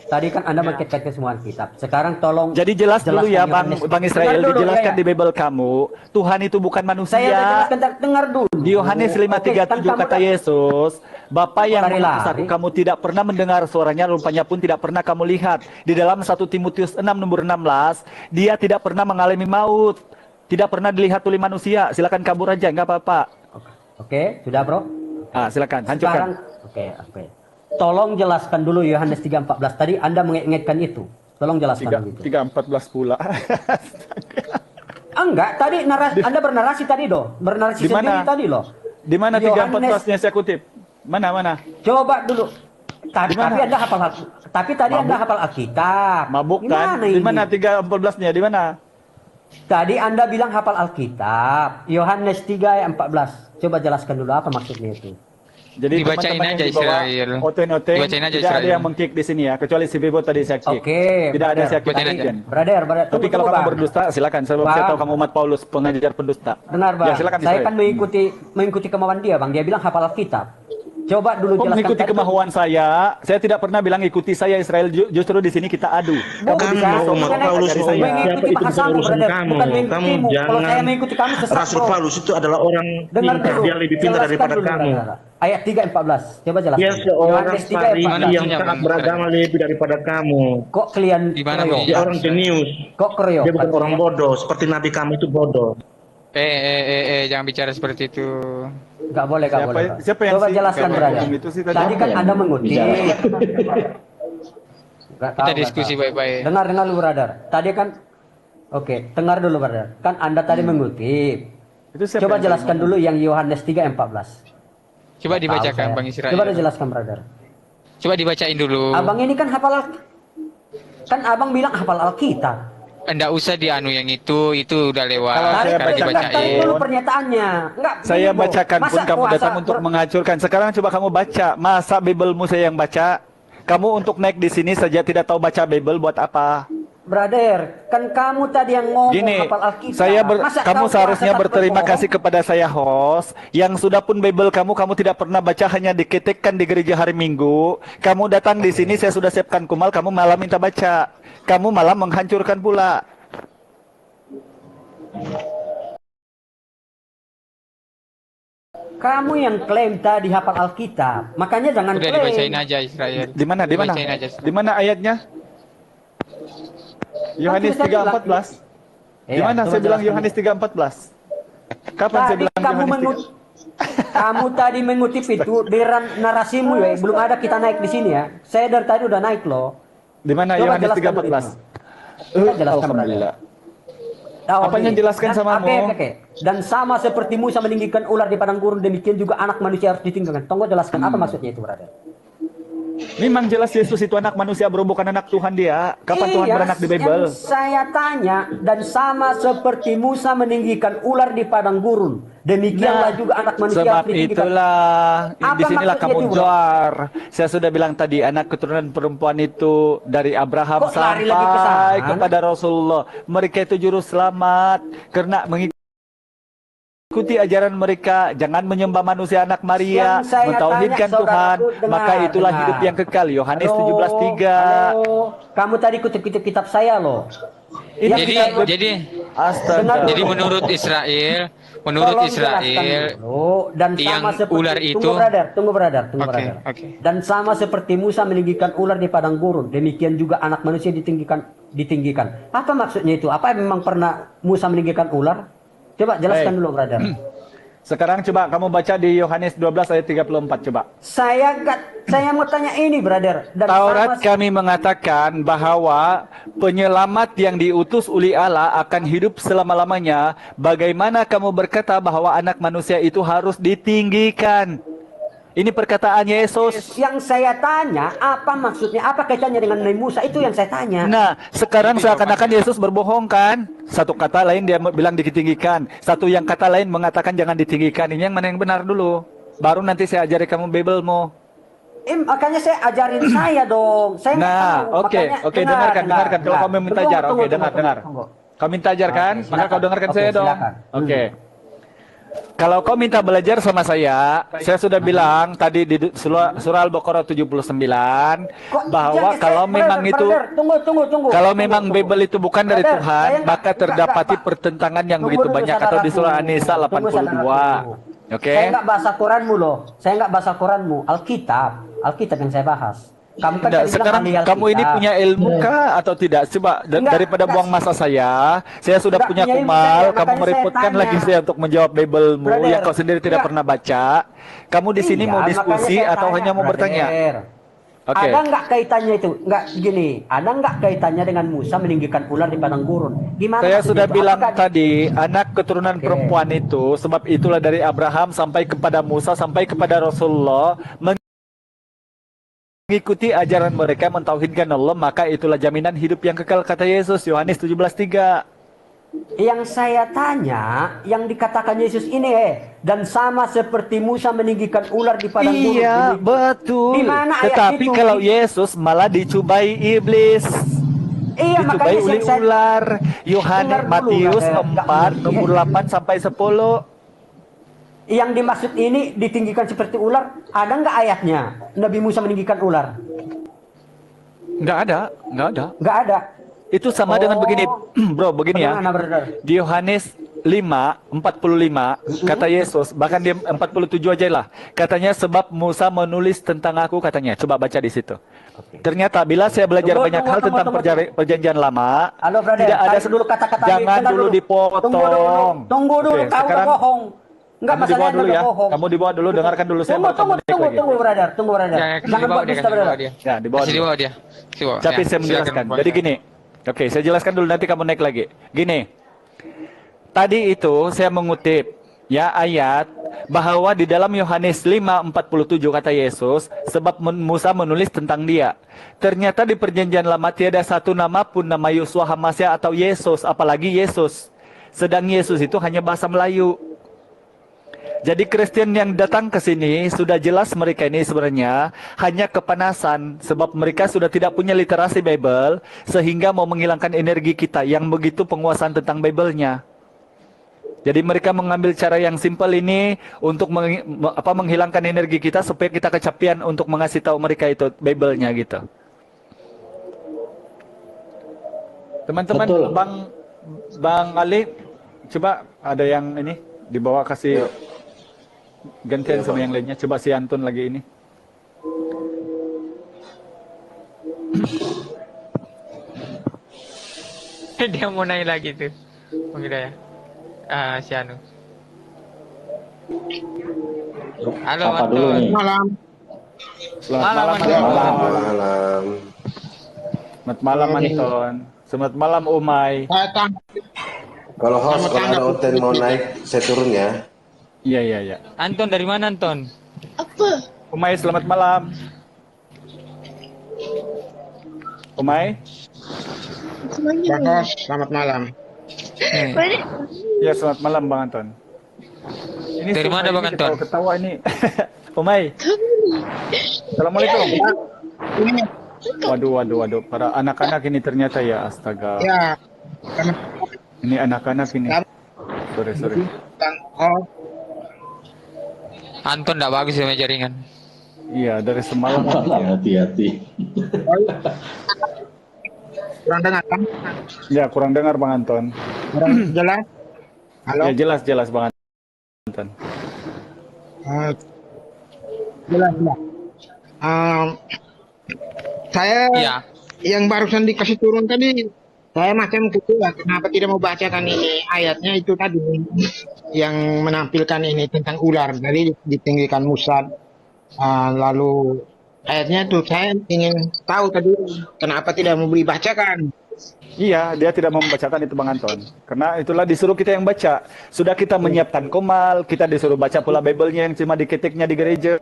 Tadi kan Anda mengkaitkan ke semua kitab. Sekarang tolong Jadi jelas dulu ya jelaskan Bang Yohanes. Israel, Dengar dulu, dijelaskan ya, di Bible kamu, Tuhan itu bukan Saya udah manusia. jelaskan, dengar dulu. Di Yohanes Oke, 5:37 kan kamu kata dah- Yesus, Bapa yang Lari-lari. mengutus aku, kamu tidak pernah mendengar suaranya, rupanya pun tidak pernah kamu lihat. Di dalam 1 Timotius 6 nomor 16, dia tidak pernah mengalami maut, tidak pernah dilihat oleh manusia. Silakan kabur aja, nggak apa-apa. Oke, sudah bro. Silakan, Sekarang, hancurkan. oke. Tolong jelaskan dulu Yohanes 3:14 tadi Anda mengingatkan itu. Tolong jelaskan dulu. 3:14 pula. Enggak, tadi Anda bernarasi tadi loh. Bernarasi Di mana? sendiri tadi loh. Di mana Yohanes- 3:14-nya saya kutip? Mana? Coba dulu. Di mana? Tapi tadi Anda hafal Alkitab. Mabuk kan? Gimana Di ini? mana 3:14-nya? Di mana? Tadi Anda bilang hafal Alkitab. Yohanes 3 ayat 14. Coba jelaskan dulu apa maksudnya itu. Jadi Dibacain teman-teman aja yang di bawah Israel. Oteng-oteng, Dibacain aja tidak ada Israel. yang mengkick di sini ya, kecuali si Bebo tadi saya kick. Oke. Tidak ada saya kick. Bacain aja. Brother. Tapi kalau kamu berdusta, silakan. Sebab Bang. saya tahu kamu umat Paulus, pengajar pendusta. Benar bang. Ya, silakan Saya Israel. kan mengikuti kemauan dia bang. Dia bilang hafal Alkitab. Coba dulu Kok jelaskan. mengikuti tadi. kemauan saya tidak pernah bilang ikuti saya Israel. Justru di sini kita adu. Bukan, Kamu bisa. mau umat Mengenai- Paulus dari mau saya. siapa mengikuti itu bahasa bukan kamu, urusan brother. kamu. Bukan Kamu mengikutimu. Kalau saya mengikuti kamu sesat, Rasul bro. Paulus itu adalah orang Dengar pintar, dulu. dia lebih pintar Jelaskan daripada dulu, kamu. brother. Ayat 3:14. Coba jelaskan. Dia seorang Yohanes 3 ayat Farisi 14. yang Maksudnya, sangat Bang, beragama lebih daripada kamu. Kok kalian Di mana keroyokan? Dia orang jenius. Kok keroyokan? Dia bukan orang bodoh. Seperti Nabi kamu itu bodoh. Jangan bicara seperti itu. Gak boleh, gak boleh. Pak. siapa yang Coba sih? jelaskan, Siapa brother. yang itu sih tadi? Tadi kan Siapa Anda yang mengutip. bicara? Kita diskusi baik-baik. Dengar dulu, brother. Tadi kan, oke, dengar dulu, brother. Kan Anda tadi mengutip. Itu siapa Coba yang jelaskan ngomong? dulu yang Yohanes 3 ayat 14. Coba Tahu dibacakan saya. Bang Israel. Coba dijelaskan, brother. Coba dibacain dulu. Abang ini kan kan abang bilang hafal Alkitab. Enggak usah dianu yang itu udah lewat. Kalau saya Sekarang bacakan. Tarik dibacain. dulu pernyataannya. Enggak, Saya begini, Bo. bacakan pun Masa kamu puasa datang untuk menghancurkan. Sekarang coba kamu baca. Masa Biblemu saya yang baca? Kamu untuk naik di sini saja tidak tahu baca Bible buat apa? Brother, kan kamu tadi yang ngomong Gini, hafal Alkitab. Masa kamu kau seharusnya puasa tak berterima berbohong? kasih kepada saya host yang sudah pun Bible kamu tidak pernah baca, hanya diketikkan di gereja hari Minggu. Kamu datang di sini saya sudah siapkan kumal, kamu malah minta baca. Kamu malah menghancurkan pula. Kamu yang klaim tadi hafal Alkitab. Makanya jangan Udah klaim. dibacain aja Israel. Di mana? Di mana? Dibacain aja. Di mana ayatnya? Yohanes Kan sudah 3:14. Di Iya, mana coba saya bilang jelaskan. Yohanes 3:14? Kapan saya Tadi bilang kamu Yohanes 3? kamu tadi mengutip itu dari narasimu ya. Belum ada kita naik di sini ya. Saya dari tadi udah naik loh. Di mana Coba Yohanes jelaskan dulu 3:14? Kita jelaskan, Alhamdulillah. Oh, Apanya gini. jelaskan Dan- samamu? Oke. Dan sama seperti Musa meninggikan ular di padang gurun, demikian juga anak manusia harus ditinggalkan. Tunggu jelaskan apa maksudnya itu, brother. Memang jelas Yesus itu anak manusia, bro, bukan anak Tuhan dia. Kapan Tuhan Iya, beranak di Bible? yang saya tanya, dan sama seperti Musa meninggikan ular di padang gurun, demikianlah juga anak manusia sebab harus ditinggikan. itulah Apa disinilah maksudnya kamu itu, bro? juar. Saya sudah bilang tadi anak keturunan perempuan itu dari Abraham Kok lari lagi ke sampai sana? kepada Rasulullah. Mereka itu juru selamat karena mengikuti ajaran mereka, jangan menyembah manusia anak Maria, Yang saya mentauhidkan tanya, Tuhan, saudaraku, maka itulah dengar. hidup yang kekal. Yohanes Halo, 17:3. halo. Kamu tadi kutip-kutip kitab saya loh. Ini Jadi kita- jadi Astaga. jadi menurut Israel, menurut Tolong Israel jelaskan dulu. Dan yang sama seperti ular itu- tunggu brother. Oke, oke. Dan sama seperti Musa meninggikan ular di padang gurun, demikian juga anak manusia ditinggikan. Apa maksudnya itu? Apa memang pernah Musa meninggikan ular? Coba jelaskan dulu, brother. Sekarang coba kamu baca di Yohanes 12 ayat 34 coba. Saya mau tanya ini, brother. Dan Taurat sama- kami mengatakan bahwa penyelamat yang diutus oleh Allah akan hidup selama-lamanya. Bagaimana kamu berkata bahwa anak manusia itu harus ditinggikan? Ini perkataan Yesus. Yang saya tanya, apa maksudnya? Apa kaitannya dengan Nabi Musa? Itu yang saya tanya. Nah, sekarang seakan-akan Yesus berbohong kan? Satu kata lain dia bilang ditinggikan. Satu yang kata lain mengatakan jangan ditinggikan. Ini yang mana yang benar dulu? Baru nanti saya ajari kamu Biblemu. Makanya saya ajarin saya dong. Saya nggak Nah, tahu. oke, Makanya oke, dengarkan. Kalau kamu minta ajar, oke, dengar. Tunggu. Kau minta ajar kan? Oke, Maka kau silakan. dengarkan Oke, saya dong. silakan. Oke. Kalau kau minta belajar sama saya sudah bilang tadi di surah Al-Baqarah 79 Kok bahwa jangan- kalau brother, memang itu brother, tunggu. kalau Tunggu. memang Bible itu bukan dari Brother, Tuhan, saya maka nggak- terdapati Pak. pertentangan yang Tunggu begitu dulu, banyak atau di surah saudaraku. An-Nisa Tunggu, 82. saudaraku. Oke. Saya nggak bahasa Quranmu loh. Saya nggak bahasa Quranmu. Alkitab yang saya bahas. Kamu kan Tidak, tadi sekarang bilang ahli kamu ini Alkitab. punya ilmu kah atau tidak? Coba Enggak, daripada enggak. buang masa saya sudah Enggak punya punya ilmu kumal, saya, kamu makanya saya merepotkan tanya. lagi saya untuk menjawab Biblemu Brother, yang kau sendiri tidak enggak. pernah baca. Kamu di sini Iya, mau makanya diskusi saya atau tanya, hanya mau bertanya? brother. Oke. Ada nggak kaitannya itu? Nggak gini. Ada nggak kaitannya dengan Musa meninggikan ular di padang gurun? Gimana? Saya maksudnya sudah itu? bilang Apakah- tadi, anak keturunan Oke. perempuan itu, sebab itulah dari Abraham sampai kepada Musa, sampai kepada Rasulullah, mengikuti ajaran mereka, mentauhidkan Allah, maka itulah jaminan hidup yang kekal, kata Yesus, Yohanes 17:3. Yang saya tanya, yang dikatakan Yesus ini dan sama seperti Musa meninggikan ular di padang gurun. Iya, Ini- betul. Di mana ayat Tetapi itu? kalau Yesus malah dicubai iblis. Iya, Dicubai makanya oleh saya ular. Yohanes Dengar dulu, Matius brother. 4 Nggak- nomor 8 sampai 10. yang dimaksud ini ditinggikan seperti ular, ada nggak ayatnya? Nabi Musa meninggikan ular? Enggak ada. Nggak ada. Itu sama dengan Oh. begini, bro, begini ya. Bagaimana, brother? Di Yohanes 5:45 kata Yesus, bahkan di 47 aja lah. Katanya sebab Musa menulis tentang aku, katanya. Coba baca di situ. Ternyata bila saya belajar Tunggu, banyak tunggu, hal tunggu, tentang tunggu. perjanjian lama, Halo, brother. tidak ada Tarik dulu kata-kata. jangan Bentar dulu dipotong. Tunggu dulu. Oke, Kau udah sekarang bohong. Enggak kamu dibawa masalahnya dulu ya. bohong. Kamu dibawa dulu, dengarkan dulu saya baru kamu naik lagi. Tunggu, brother. Tunggu, brother. Ya, Jangan buat dusta, brother. Ya, dibawa Kasih dulu. dibawa dia. Dibawa. Tapi Ya, saya menjelaskan. silakan, Jadi Pak. gini. Oke, saya jelaskan dulu nanti kamu naik lagi. Gini. Tadi itu saya mengutip ya ayat bahwa di dalam Yohanes 5:47 kata Yesus, sebab Musa menulis tentang dia. Ternyata di perjanjian lama tiada satu nama pun nama Yosua Hamasya atau Yesus, apalagi Yesus. Sedang Yesus itu hanya bahasa Melayu. Jadi Kristen yang datang ke sini sudah jelas mereka ini sebenarnya hanya kepanasan sebab mereka sudah tidak punya literasi Bible sehingga mau menghilangkan energi kita yang begitu penguasaan tentang Bible-nya. Jadi mereka mengambil cara yang simpel ini untuk menghilangkan energi kita supaya kita kecapean untuk mengasih tahu mereka itu Bible-nya gitu. Teman-teman, Betul. Bang Ali, coba ada yang ini dibawa kasih gantian sama yang lainnya. Coba si Anton lagi ini. Dia mau naik lagi tuh. Bang Hidayah. Si Anu. Halo Apa dulu Anton. nih? Malam. Selamat malam, Malam, Anton. Malam. Selamat malam, Anton. Selamat malam, Umay. Saya tangkap. Kalau host, Selamat kalau ada tanggal. Oten mau naik, saya turun ya. Iya, iya, iya. Anton dari mana Anton? Umay, selamat malam. Umay? Bang Hos, selamat malam. Ya, selamat malam, Bang Anton. Ini Dari si mana, Umay Bang ini Anton? ketawa ini. Umay. Assalamualaikum. Ini Waduh. Para anak-anak ini ternyata ya, astaga. ya, karena Ini anak-anak ini. Sorry. Bang Hos, Anton enggak bagus sama jaringan. Iya, dari semalam. Hati-hati. kurang dengar kan? Ya, kurang dengar, Bang Anton. Kurang jelas? Halo? Ya, jelas, Bang Anton. Eh, jelas. Saya Iya. yang barusan dikasih turun tadi, saya macam kecewa. Kenapa tidak mau bacakan ini ayatnya itu tadi yang menampilkan ini tentang ular. Jadi ditinggikan Musa. Lalu ayatnya itu saya ingin tahu tadi kenapa tidak mau dibacakan. Iya, dia tidak membacakan itu Bang Anton. Karena itulah disuruh kita yang baca. Sudah kita menyiapkan komal, kita disuruh baca pula Bible-nya yang cuma diketiknya di gereja,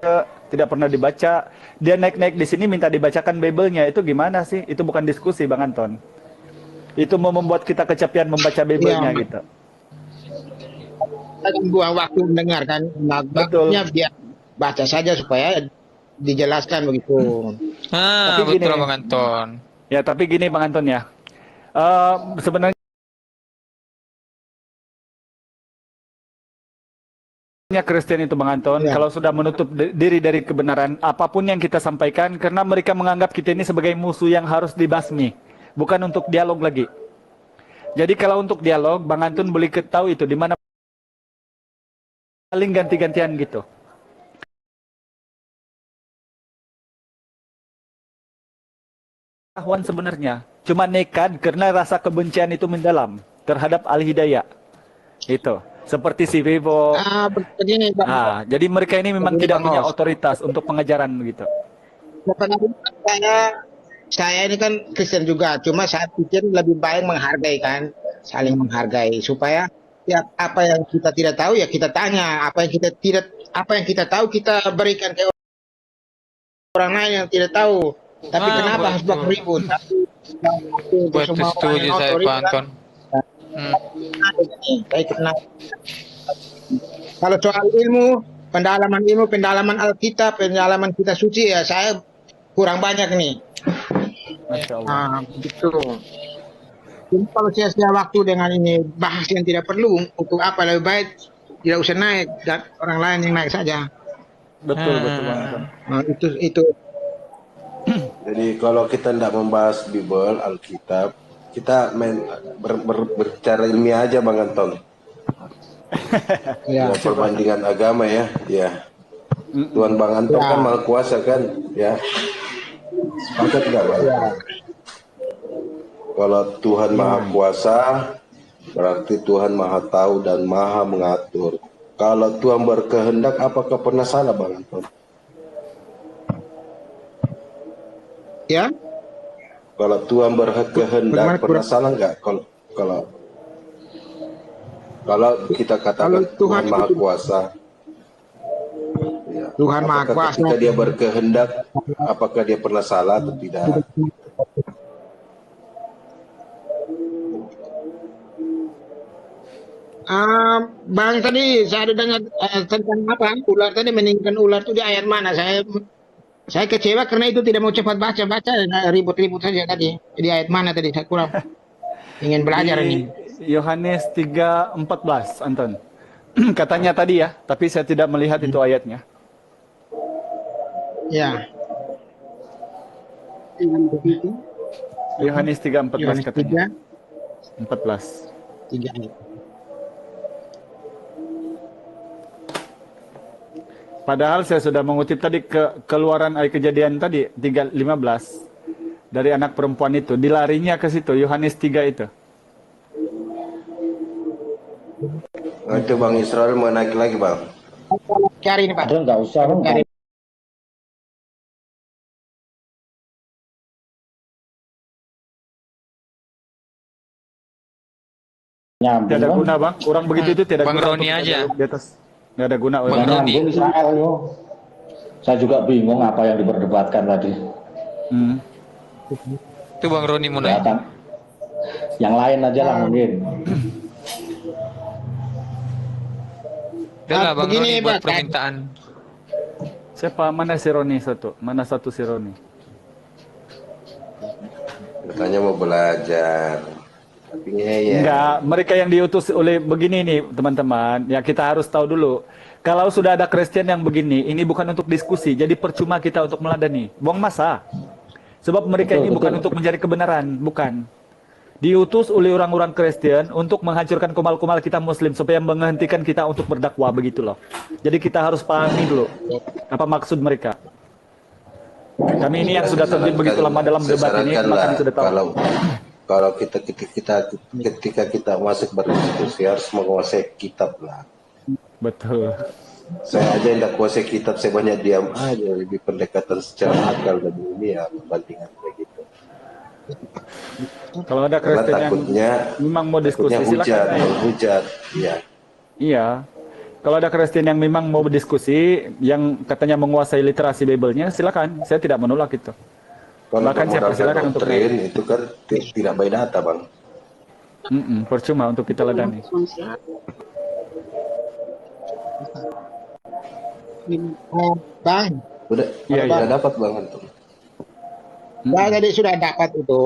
tidak pernah dibaca. Dia naik-naik di sini minta dibacakan Bible-nya. Itu gimana sih? Itu bukan diskusi Bang Anton. Itu mau membuat kita kecapean membaca Bible-nya Iya. gitu. Saya buang waktu mendengarkan. Nah, Betul. bagusnya biar baca saja supaya dijelaskan begitu. Tapi Betul gini. Bang Anton. Ya, tapi gini Bang Anton ya. Sebenarnya Kristen itu Bang Anton, Ya. kalau sudah menutup diri dari kebenaran, apapun yang kita sampaikan, karena mereka menganggap kita ini sebagai musuh yang harus dibasmi, bukan untuk dialog lagi. Jadi kalau untuk dialog, Bang Anton boleh ketahui itu di mana paling ganti-gantian gitu. Pengetahuan sebenarnya cuma nekat karena rasa kebencian itu mendalam terhadap Al-Hidayah. Itu seperti si Vivo. Begini, Bang. Jadi mereka ini memang Begini, tidak Bang punya Os. otoritas untuk pengajaran begitu. Saya ini kan Kristen juga, cuma saya pikir lebih baik menghargai kan, saling menghargai supaya ya apa yang kita tidak tahu ya kita tanya, apa yang kita tahu kita berikan ke orang lain yang tidak tahu. Tapi kenapa harus betul. buat ribut? Betul setuju saya Pak Anton. Kalau soal pendalaman Alkitab, pendalaman kitab suci ya saya kurang banyak nih. Masya Allah. Begitu. Jadi kalau sia-sia waktu dengan ini bahas yang tidak perlu, untuk apa lebih baik tidak usah naik dan orang lain yang naik saja. Betul Bang Anton. Nah, itu Jadi kalau kita tidak membahas Bible, Alkitab, kita berbicara ilmiah aja Bang Anton. ya. Ya, perbandingan agama ya. Ya. Tuhan Bang Anton Ya. kan maha kuasa kan, ya. Sepakat nggak Bang? Ya. Kalau Tuhan maha kuasa, berarti Tuhan maha tahu dan maha mengatur. Kalau Tuhan berkehendak, apakah pernah salah Bang Anton? Ya. Kalau Tuhan berkehendak, pernah salah nggak? Kalau kita katakan Kalau Tuhan Tuhan maha itu- kuasa, Tuhan Maha Apakah Kuasa. ketika dia berkehendak, apakah dia pernah salah atau tidak? Bang tadi saya ada dengar tentang apa ular tadi meninggikan ular itu di ayat mana? Saya kecewa karena itu tidak mau cepat baca ribut-ribut saja tadi. Di ayat mana tadi? Saya kurang ingin belajar Di ini. Yohanes 3:14, Anton. Katanya tadi ya, tapi saya tidak melihat itu ayatnya. Ya. Yohanes 3:14 Yohanes katanya. 3, 14. 3 ayat. Padahal saya sudah mengutip tadi keluaran ayat kejadian tadi 3:15 dari anak perempuan itu, dilarinya ke situ Yohanes 3 itu. Nah, itu Bang Israel mau naik lagi Bang. Cari ini Pak. Ada nggak usah, Bang. Cari. Nyambung, Tidak ada Bang. guna bang, orang begitu itu tidak Bang guna Roni untuk aja. di atas. Nggak ada guna. Bang orang. Roni. Nyambung Israel yo. Saya juga bingung apa yang diperdebatkan tadi. Hmm. Itu Bang Roni mau naik. Kelihatan. Yang lain aja lah mungkin. Udah lah Bang begini, Roni buat Pak. permintaan. Siapa? Mana si Roni satu? Mana satu si Roni? Katanya mau belajar. Tapi ngeyel. Enggak, mereka yang diutus oleh begini nih teman-teman. Ya kita harus tahu dulu. Kalau sudah ada Kristen yang begini, ini bukan untuk diskusi. Jadi percuma kita untuk meladani. Buang masa. Sebab mereka Betul, ini bukan betul. untuk mencari kebenaran, bukan. Diutus oleh orang-orang Kristen untuk menghancurkan kumal-kumal kita Muslim supaya menghentikan kita untuk berdakwah begitu loh. Jadi kita harus pahami dulu apa maksud mereka. Kami ini yang sudah terjun begitu lama dalam Saya debat ini, sarankanlah makanya sudah tahu. kalau ketika kita masuk berdiskusi harus menguasai kitab lah. Betul. Saya aja tidak kuasai kitab, saya banyak diam aja, lebih pendekatan secara akal dan dunia perbandingan begitu. Kalau ada Karena Kristen yang takutnya memang mau diskusi, takutnya silakan. ayo. hujat, ya. Iya. Kalau ada Kristen yang memang mau berdiskusi, yang katanya menguasai literasi Bible-nya, silakan. Saya tidak menolak itu. Kalau Bahkan saya menggunakan persilakan untuk doktrin itu kan tidak by data bang. percuma untuk kita ladani. Bang, Udah, Iya, udah iya. dapat bang antum. saya tadi sudah dapat itu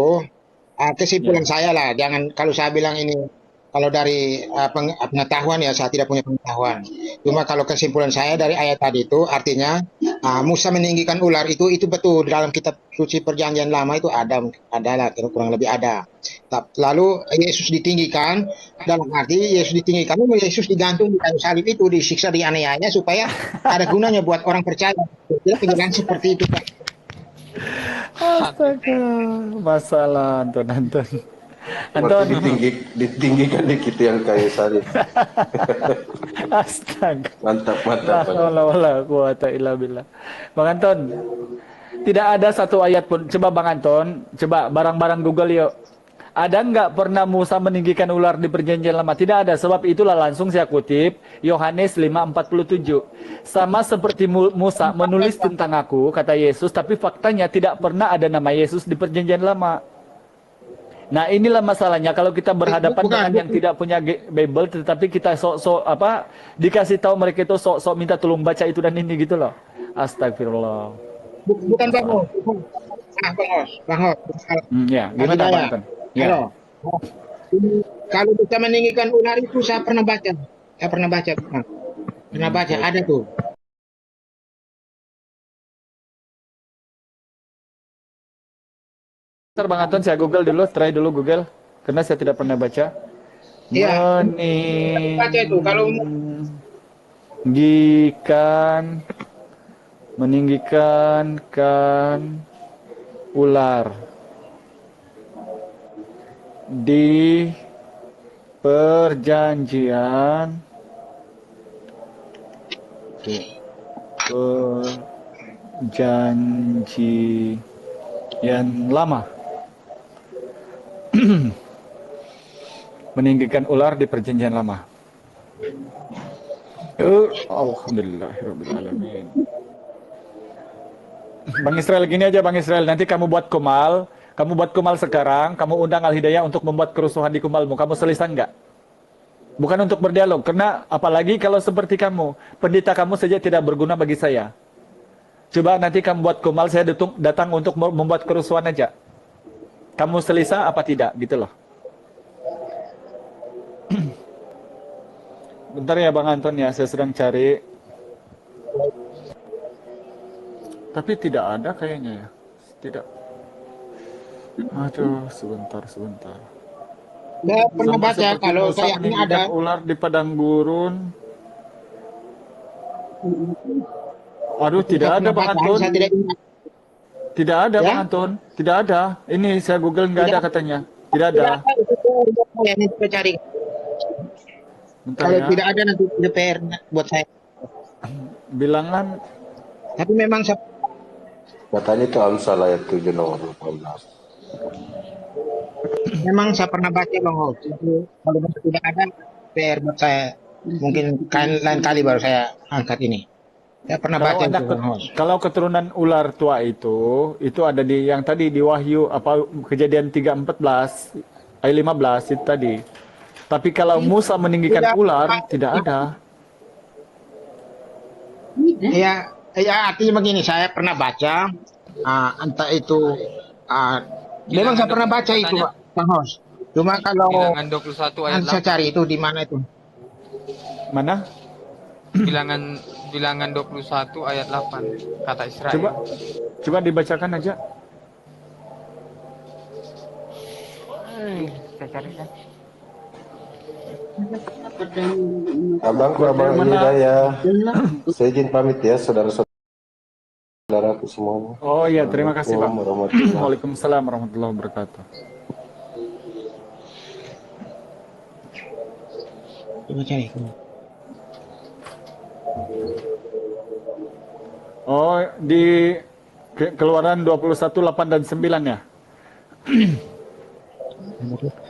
kesimpulan saya lah. Jangan kalau saya bilang ini kalau dari pengetahuan ya saya tidak punya pengetahuan. Cuma kalau kesimpulan saya dari ayat tadi itu artinya Musa meninggikan ular itu betul dalam kitab suci perjanjian lama itu ada lah kurang lebih ada. Lalu Yesus ditinggikan dalam arti Yesus ditinggikan Yesus digantung di kayu salib itu disiksa dianiaya supaya ada gunanya buat orang percaya. Kira penjelasan seperti itu Pak. Astaga, masalah Anton. Anton, Ditinggikan dikit yang kayu salib. astaga. Mantap. La Bang. haula wala quwata illa billah. Bang Anton, tidak ada satu ayat pun. Coba Bang Anton, coba barang-barang Google yuk. Ada nggak pernah Musa meninggikan ular di perjanjian lama? Tidak ada. Sebab itulah langsung saya kutip Yohanes 5:47. Sama seperti Musa menulis tentang aku, kata Yesus, tapi faktanya tidak pernah ada nama Yesus di perjanjian lama. Nah inilah masalahnya kalau kita berhadapan Bukan. dengan yang tidak punya Bible, tetapi kita sok-sok dikasih tahu mereka itu sok-sok minta tolong baca itu dan ini gitu loh. Astagfirullah. Bukan Bang Os. Bang Os. Ya, gimana Hidayah. Bang Anton? Ya. Halo. Kalau bisa meninggikan ular itu saya pernah baca. Bang. Pernah baca, ada tuh. Ntar Bang Anton saya Google dulu, try dulu Google, karena saya tidak pernah baca. Iya. Baca itu kalau meninggikan ular di perjanjian lama. Meninggikan ular di perjanjian lama. Alhamdulillahirabbil alamin. Bang Israel, gini aja Bang Israel, nanti kamu buat kumal sekarang, kamu undang Al Hidayah untuk membuat kerusuhan di kumalmu, kamu selesai nggak? Bukan untuk berdialog, karena apalagi kalau seperti kamu, pendeta kamu saja tidak berguna bagi saya. Coba nanti kamu buat kumal, saya datang untuk membuat kerusuhan aja. Kamu selesai apa tidak, gitu loh. Bentar ya Bang Anton ya, saya sedang cari. Tapi tidak ada kayaknya ya. Tidak. Aduh, sebentar. Saya pernah Sama baca seperti kalau Musa kayaknya ada. meninggikan ular di padang gurun. Waduh, tidak Saya ada pernah Bang baca, Anton. saya tidak ingat. Tidak ada Ya? Bang Anton. Tidak ada. Ini saya Google nggak ada Tidak. katanya. Tidak Tidak ada. ada, itu saya nanti saya cari. Bentar Kalau ya. tidak ada nanti DPR buat saya. Bilangan. Tapi memang saya, Katanya itu Amsal ayat 7 nomor 18. memang saya pernah baca Bang Hos. Itu kalau memang tidak ada DPR buat saya. Mungkin lain kali baru saya angkat ini. Saya pernah Kalau baca ada itu Bang Hos. kalau keturunan ular tua itu ada di yang tadi di Wahyu apa Kejadian 3:14 ayat 15 itu tadi. Tapi kalau Musa meninggikan Tidak. ular tidak ada. Ya, ya artinya begini, saya pernah baca, entah itu, memang saya pernah baca itu, Katanya- Bang Hos. Cuma kalau Bilangan 21 ayat saya 8. cari itu di mana itu? Mana? Bilangan 21 ayat 8 kata Israel. Coba dibacakan aja. Saya cari kan. Abangku, Abang Bagaimana? Hidayah. Saya izin pamit ya, saudara-saudaraku semuanya. Oh iya, terima kasih Pak. Assalamualaikum warahmatullahi wabarakatuh. Waalaikumsalam warahmatullahi wabarakatuh. Coba cari. Oh, di Keluaran 21, 8 dan 9 ya.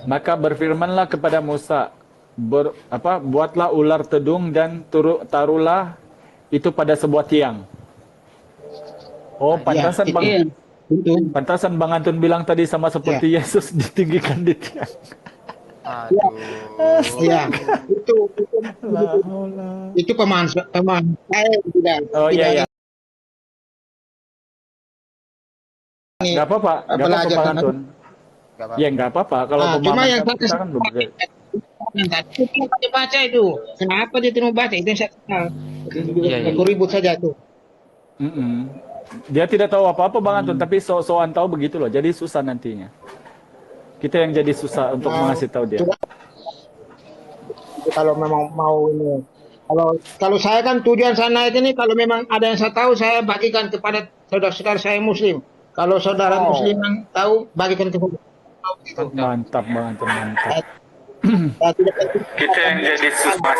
Maka berfirmanlah kepada Musa, buatlah ular tedung dan taruhlah itu pada sebuah tiang. Oh, pantasan Ya, Bang. itu. Pantasan Bang Antun bilang tadi sama seperti Yesus ditinggikan di tiang. Aduh. Ya, itu pemahaman saya tidak. Oh iya tidak iya. Nggak apa-apa, nggak apa-apa belajar Bang tentang- Antun. Gak apa-apa. Ya nggak apa-apa. Kalau cuma pemahaman yang kita kan berbeda. Saya baca itu. Kenapa dia tidak mau baca? Itu yang saya kenal. Iya, iya. Aku ribut saja tuh. Mm-mm. Dia tidak tahu apa-apa Bang Antun, tapi so-soan tahu begitu loh. Jadi susah nantinya. Kita yang jadi susah untuk mengasih tahu dia. Kalau memang mau ini, kalau saya kan tujuan saya naik ini, kalau memang ada yang saya tahu, saya bagikan kepada saudara-saudara saya Muslim. Kalau saudara Muslim yang tahu, bagikan ke saya. Mantap Bang Antun, mantap. Saya tidak penting. Kita yang jadi susah.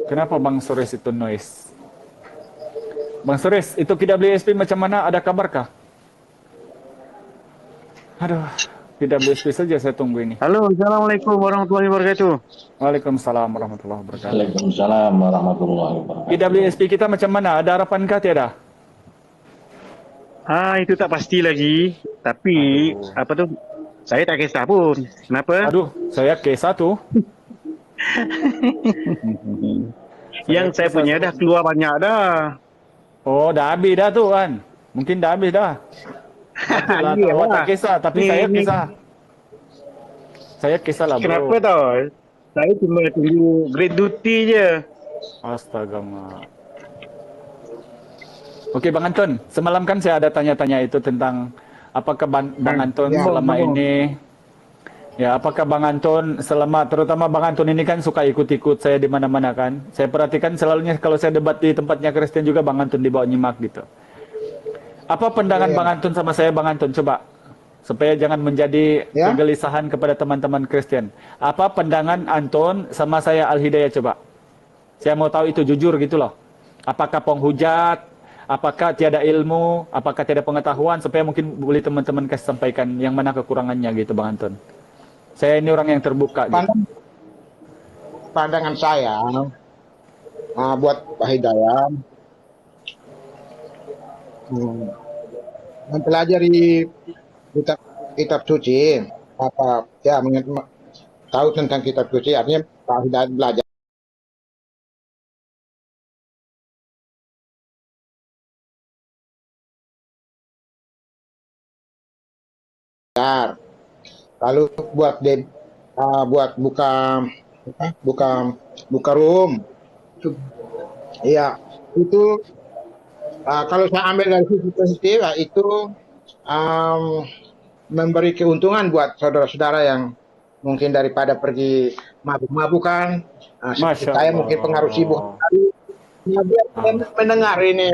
Kenapa Bang Sores itu noise? Bang Sores, itu PWSP macam mana? Ada kabarkah? Aduh, PWSP saja saya tunggu ini. Halo, assalamualaikum warahmatullahi wabarakatuh. Waalaikumsalam warahmatullahi wabarakatuh. Waalaikumsalam warahmatullahi wabarakatuh. PWSP kita macam mana? Ada harapankah tiada? Itu tak pasti lagi. Tapi apa tuh? Saya tak kisah pun. Kenapa? Aduh, saya K1. Yang saya punya dah keluar banyak dah. Oh, dah habis dah tu kan? Mungkin dah habis dah. Itulah, Iya awak lah. tak kisah, tapi Ni- saya ni- kisah. Saya kisah lah bro. Kenapa tau? Saya cuma tunggu grade duty je. Astaga mak. Oke Bang Anton, semalam kan saya ada tanya-tanya itu tentang apakah Bang Anton Ya, selama betul. ini, ya apakah Bang Anton selama, terutama Bang Anton ini kan suka ikut-ikut saya di mana-mana kan. Saya perhatikan selalunya kalau saya debat di tempatnya Kristen juga Bang Anton dibawa nyimak gitu. Apa pandangan Bang Anton sama saya Bang Anton? Coba supaya jangan menjadi Ya. kegelisahan kepada teman-teman Kristen. Apa pandangan Anton sama saya Al Hidayah coba? Saya mau tahu itu jujur gitu loh. Apakah penghujat? Apakah tiada ilmu? Apakah tiada pengetahuan? Supaya mungkin boleh teman-teman kasih sampaikan yang mana kekurangannya gitu Bang Anton. Saya ini orang yang terbuka gitu. Pandangan saya, buat Pak Hidayah, Hmm, mempelajari kitab kitab suci, apa ya tahu tentang kitab suci artinya Hidayat belajar. Lalu buat buat buka buka room. Iya, itu kalau saya ambil dari sisi positif, ya, itu um, memberi keuntungan buat saudara-saudara yang mungkin daripada pergi mabuk-mabukan, seperti Masya saya mungkin pengaruh sibuk. Allah. Nah, biar kita Ah. mendengar ini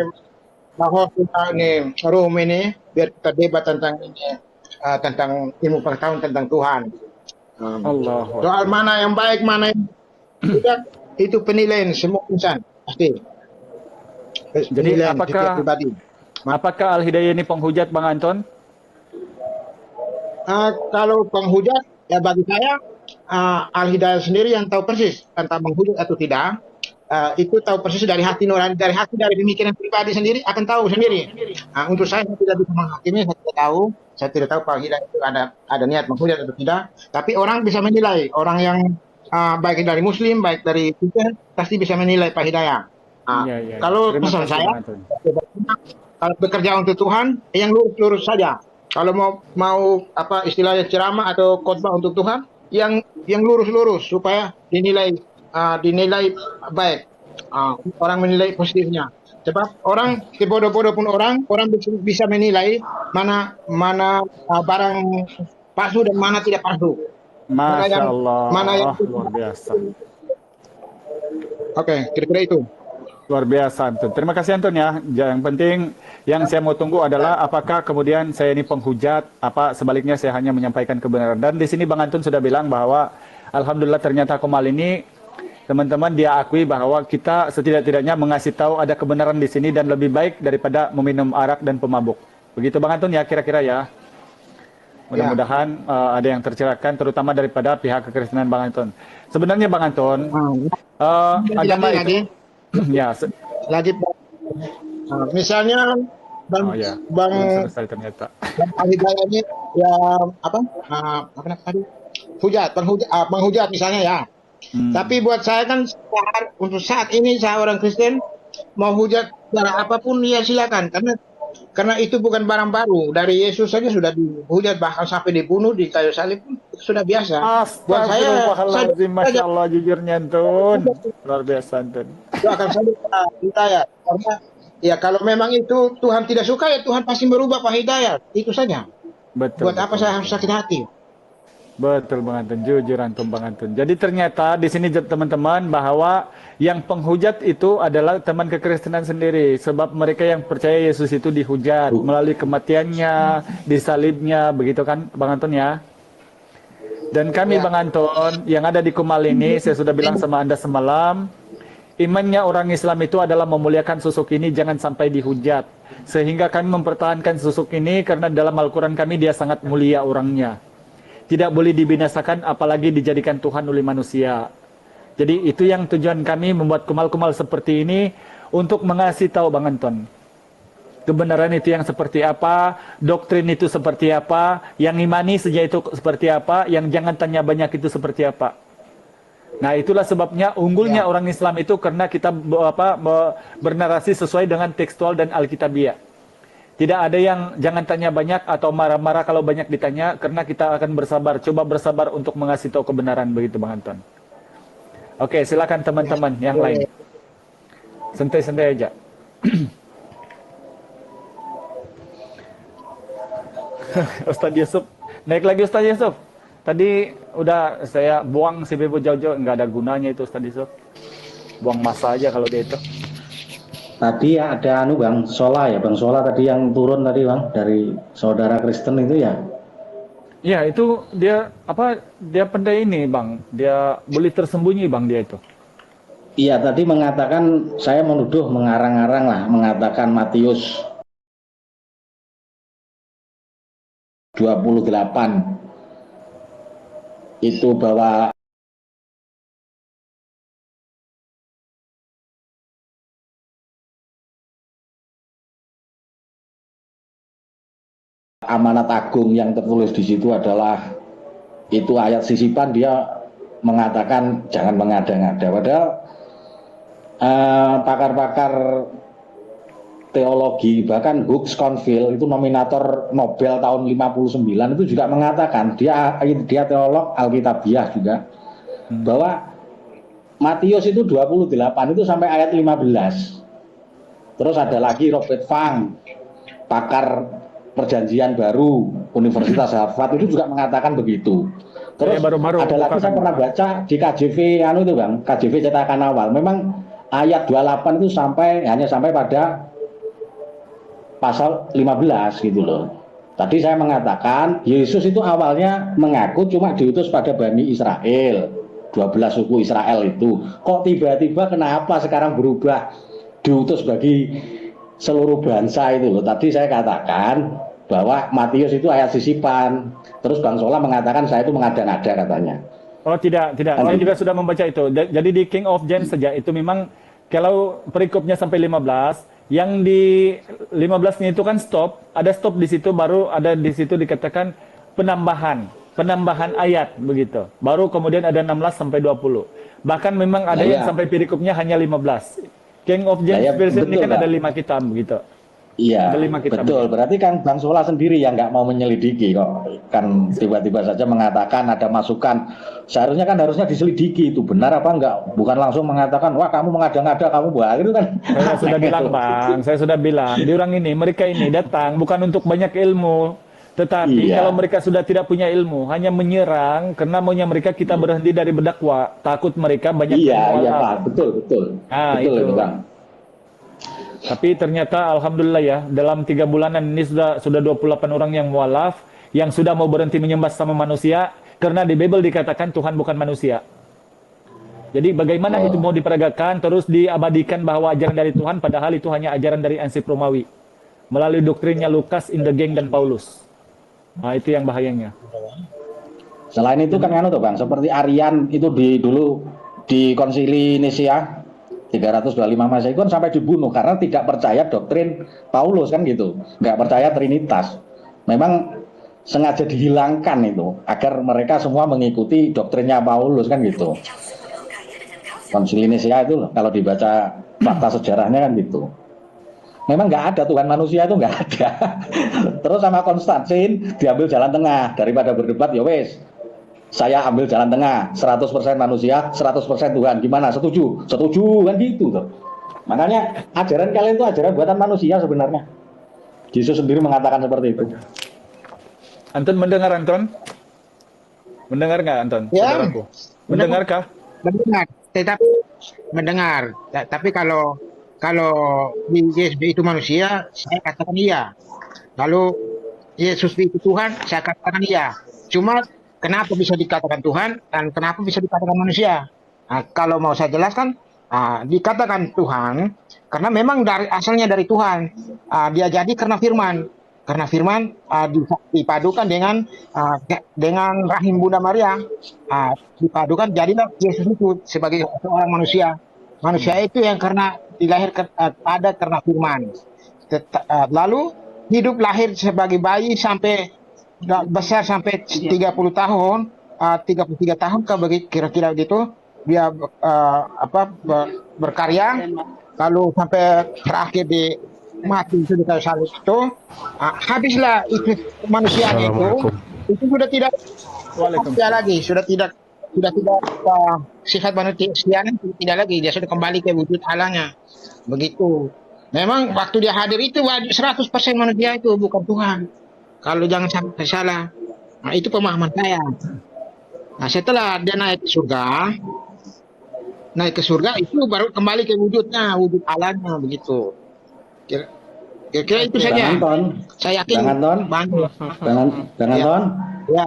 bahwa kita ini room ini biar kita debat tentang ini tentang ilmu pengetahuan tentang Tuhan. Um, Allahu Soal Akbar. mana yang baik, mana yang tidak, itu penilaian semua insan pasti Jadi penilaian setiap apakah pribadi. apakah Al-Hidayah ini penghujat Bang Anton? Kalau penghujat ya bagi saya Al-Hidayah sendiri yang tahu persis tentang menghujat atau tidak. Itu tahu persis dari hati nurani, dari hati, dari pemikiran pribadi sendiri akan tahu sendiri. Untuk saya tidak bisa menghakimi, saya tidak tahu Pak Hidayah itu ada niat menghujat atau tidak. Tapi orang bisa menilai, orang yang baik dari Muslim, baik dari Kristen, pasti bisa menilai Pak Hidayah. Iya, iya, iya. Kalau Terima pesan kasih saya, Bang Anton. kalau bekerja untuk Tuhan, yang lurus-lurus saja. Kalau mau apa istilahnya ceramah atau khotbah untuk Tuhan, yang lurus-lurus supaya dinilai baik. Orang menilai positifnya. Sebab orang sebodoh-bodoh pun orang bisa menilai mana mana barang palsu dan mana tidak palsu. Mana Masya yang mana yang Allah, luar biasa. oke, kira-kira itu. Luar biasa Anton. Terima kasih Anton ya. Yang penting yang saya mau tunggu adalah apakah kemudian saya ini penghujat, apa sebaliknya saya hanya menyampaikan kebenaran. Dan di sini Bang Anton sudah bilang bahwa alhamdulillah ternyata Komal ini teman-teman dia akui bahwa kita setidak-tidaknya mengasih tahu ada kebenaran di sini dan lebih baik daripada meminum arak dan pemabuk. Begitu Bang Anton ya kira-kira ya. Ya. Mudah-mudahan ada yang tercerahkan terutama daripada pihak kekristenan Bang Anton. Sebenarnya Bang Anton, agama itu Lagi ya, lagi misalnya oh Bang ya, Bang belum selesai ternyata. Bang Hidayah ini ya apa namanya tadi menghujat misalnya ya. Hmm. Tapi buat saya kan untuk saat ini saya orang Kristen mau hujat cara apapun ya silakan karena itu bukan barang baru. Dari Yesus saja sudah dihujat bahkan sampai dibunuh di kayu salib pun itu sudah biasa. Buat saya Astagfirullahaladzim, Masya saja Allah jujurnya Antun. Luar biasa Antun. doakan saja Pak Hidayat karena ya kalau memang itu Tuhan tidak suka ya Tuhan pasti merubah Pak Hidayat itu saja. Betul, Buat apa betul, saya harus betul. sakit hati? Betul Bang Antun, jujur Antum Bang Antun. Jadi ternyata di sini teman-teman bahwa yang penghujat itu adalah teman kekristenan sendiri. Sebab mereka yang percaya Yesus itu dihujat melalui kematiannya, disalibnya, begitu kan Bang Antun ya? Dan kami Ya. Bang Anton yang ada di Kumal ini, saya sudah bilang sama Anda semalam, imannya orang Islam itu adalah memuliakan sosok ini jangan sampai dihujat. Sehingga kami mempertahankan sosok ini karena dalam Al-Quran kami dia sangat mulia orangnya. Tidak boleh dibinasakan apalagi dijadikan Tuhan oleh manusia. Jadi itu yang tujuan kami membuat Kumal-Kumal seperti ini untuk mengasih tahu Bang Anton. Kebenaran itu yang seperti apa, doktrin itu seperti apa, yang imani saja itu seperti apa, yang jangan tanya banyak itu seperti apa. Nah itulah sebabnya unggulnya orang Islam itu karena kita bernarasi sesuai dengan tekstual dan Alkitabiah. Tidak ada yang jangan tanya banyak atau marah-marah kalau banyak ditanya karena kita akan bersabar. Coba bersabar untuk mengasih tahu kebenaran begitu Bang Anton. Oke, silakan teman-teman yang lain. Santai-santai aja. Ustadz Yusuf, naik lagi Ustadz Yusuf. Tadi udah saya buang si Bebo Jojo, nggak ada gunanya itu Ustadz Yusuf. Buang masa aja kalau dia itu. Tadi ada Bang Sola ya, Bang Sola tadi yang turun tadi Bang dari saudara Kristen itu ya. Ya itu dia dia pendai ini Bang, dia boleh tersembunyi Bang dia itu. Iya tadi mengatakan saya menuduh mengarang-arang lah mengatakan Matius 28 itu bahwa amanat agung yang tertulis di situ adalah itu ayat sisipan, dia mengatakan jangan mengada-ngada. Padahal pakar-pakar teologi, bahkan Hughes Confield itu nominator Nobel tahun 59 itu juga mengatakan, dia teolog Alkitabiah juga, bahwa Matius itu 28 itu sampai ayat 15. Terus ada lagi Robert Fang, pakar perjanjian baru Universitas Harvard, itu juga mengatakan begitu. Terus ada lagi saya pernah baca di KJV itu Bang, KJV cetakan awal, memang ayat 28 itu hanya sampai pada pasal 15 gitu loh. Tadi saya mengatakan Yesus itu awalnya mengaku cuma diutus pada Bani Israel, 12 suku Israel itu. Kok tiba-tiba kenapa sekarang berubah diutus bagi seluruh bangsa itu loh. Tadi saya katakan bahwa Matius itu ayat sisipan. Terus Bang Sola mengatakan saya itu mengada-ngada katanya. Oh tidak. Saya juga sudah membaca itu. Jadi di King of James saja itu memang kalau perikopnya sampai 15, yang di 15-nya itu kan stop, ada stop di situ, baru ada di situ dikatakan penambahan ayat begitu. Baru kemudian ada 16 sampai 20. Bahkan memang ada yang sampai perikopnya hanya 15. King of James version ini kan ada 5 kitab begitu. Iya, betul. Berarti kan Bang Sola sendiri yang nggak mau menyelidiki kok. Kan tiba-tiba saja mengatakan ada masukan. Seharusnya kan harusnya diselidiki itu benar apa enggak. Bukan langsung mengatakan, wah kamu mengada-ngada, kamu buah. Itu kan. Saya sudah bilang Bang, saya sudah bilang. Mereka ini datang bukan untuk banyak ilmu. Tetapi kalau mereka sudah tidak punya ilmu, hanya menyerang karena maunya mereka kita berhenti dari berdakwah. Takut mereka banyak ilmu. Iya Pak, betul. Nah, betul itu Bang. Tapi ternyata alhamdulillah ya, dalam 3 bulanan ini sudah 28 orang yang mualaf, yang sudah mau berhenti menyembah sama manusia, karena di Bible dikatakan Tuhan bukan manusia. Jadi bagaimana itu mau diperagakan, terus diabadikan bahwa ajaran dari Tuhan, padahal itu hanya ajaran dari ansip Romawi. Melalui doktrinnya Lukas, Indegeng, dan Paulus. Nah itu yang bahayanya. Selain itu kan Bang, seperti Arian itu dulu di konsili Nicea 325 Masehi kan sampai dibunuh karena tidak percaya doktrin Paulus kan gitu, nggak percaya Trinitas. Memang sengaja dihilangkan itu agar mereka semua mengikuti doktrinnya Paulus kan gitu. Konsili Nicea itu loh, kalau dibaca fakta sejarahnya kan gitu. Memang nggak ada Tuhan manusia itu nggak ada. Terus sama Konstantin diambil jalan tengah, daripada berdebat ya wes. Saya ambil jalan tengah, 100% manusia, 100% Tuhan. Gimana? Setuju? Setuju kan gitu tuh. Makanya ajaran kalian itu ajaran buatan manusia sebenarnya. Yesus sendiri mengatakan seperti itu. Anton mendengar Anton? Mendengar nggak Anton? Ya. Saudaraku? Mendengarkah? Mendengar. Mendengar. Tapi kalau Yesus itu manusia, saya katakan iya. Kalau Yesus itu Tuhan, saya katakan iya. Cuma kenapa bisa dikatakan Tuhan dan kenapa bisa dikatakan manusia? Nah, kalau mau saya jelaskan, dikatakan Tuhan karena memang asalnya dari Tuhan. Dia jadi karena firman. Karena firman dipadukan dengan rahim Bunda Maria. Dipadukan jadilah Yesus itu sebagai seorang manusia. Manusia itu yang karena dilahirkan ada karena firman. Lalu hidup lahir sebagai bayi sampai besar sampai 30 tahun, 33 tahun kira-kira gitu dia berkarya, lalu sampai terakhir di mati itu di kayu salib itu, habislah itu manusianya itu sudah tidak manusia lagi, sudah tidak sifat manusianya tidak lagi, dia sudah kembali ke wujud Allahnya. Begitu. Memang waktu dia hadir itu 100% manusia itu bukan Tuhan. Kalau jangan sampai salah. Nah, itu pemahaman saya. Nah, setelah dia naik ke surga itu baru kembali ke wujudnya, wujud Allahnya begitu. Kira-kira itu saja. Saya yakin. Jangan Ton. Ya.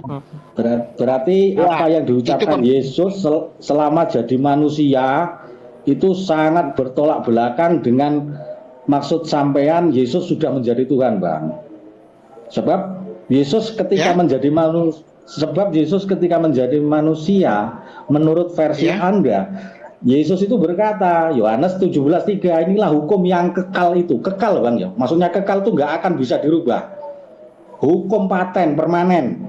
Berarti apa yang diucapkan Yesus selama jadi manusia itu sangat bertolak belakang dengan maksud sampean Yesus sudah menjadi Tuhan, Bang. Sebab Yesus ketika menjadi manusia, menurut versi Anda, Yesus itu berkata, Yohanes 17:3, inilah hukum yang kekal itu. Kekal Bang ya. Maksudnya kekal itu nggak akan bisa dirubah. hukum paten permanen,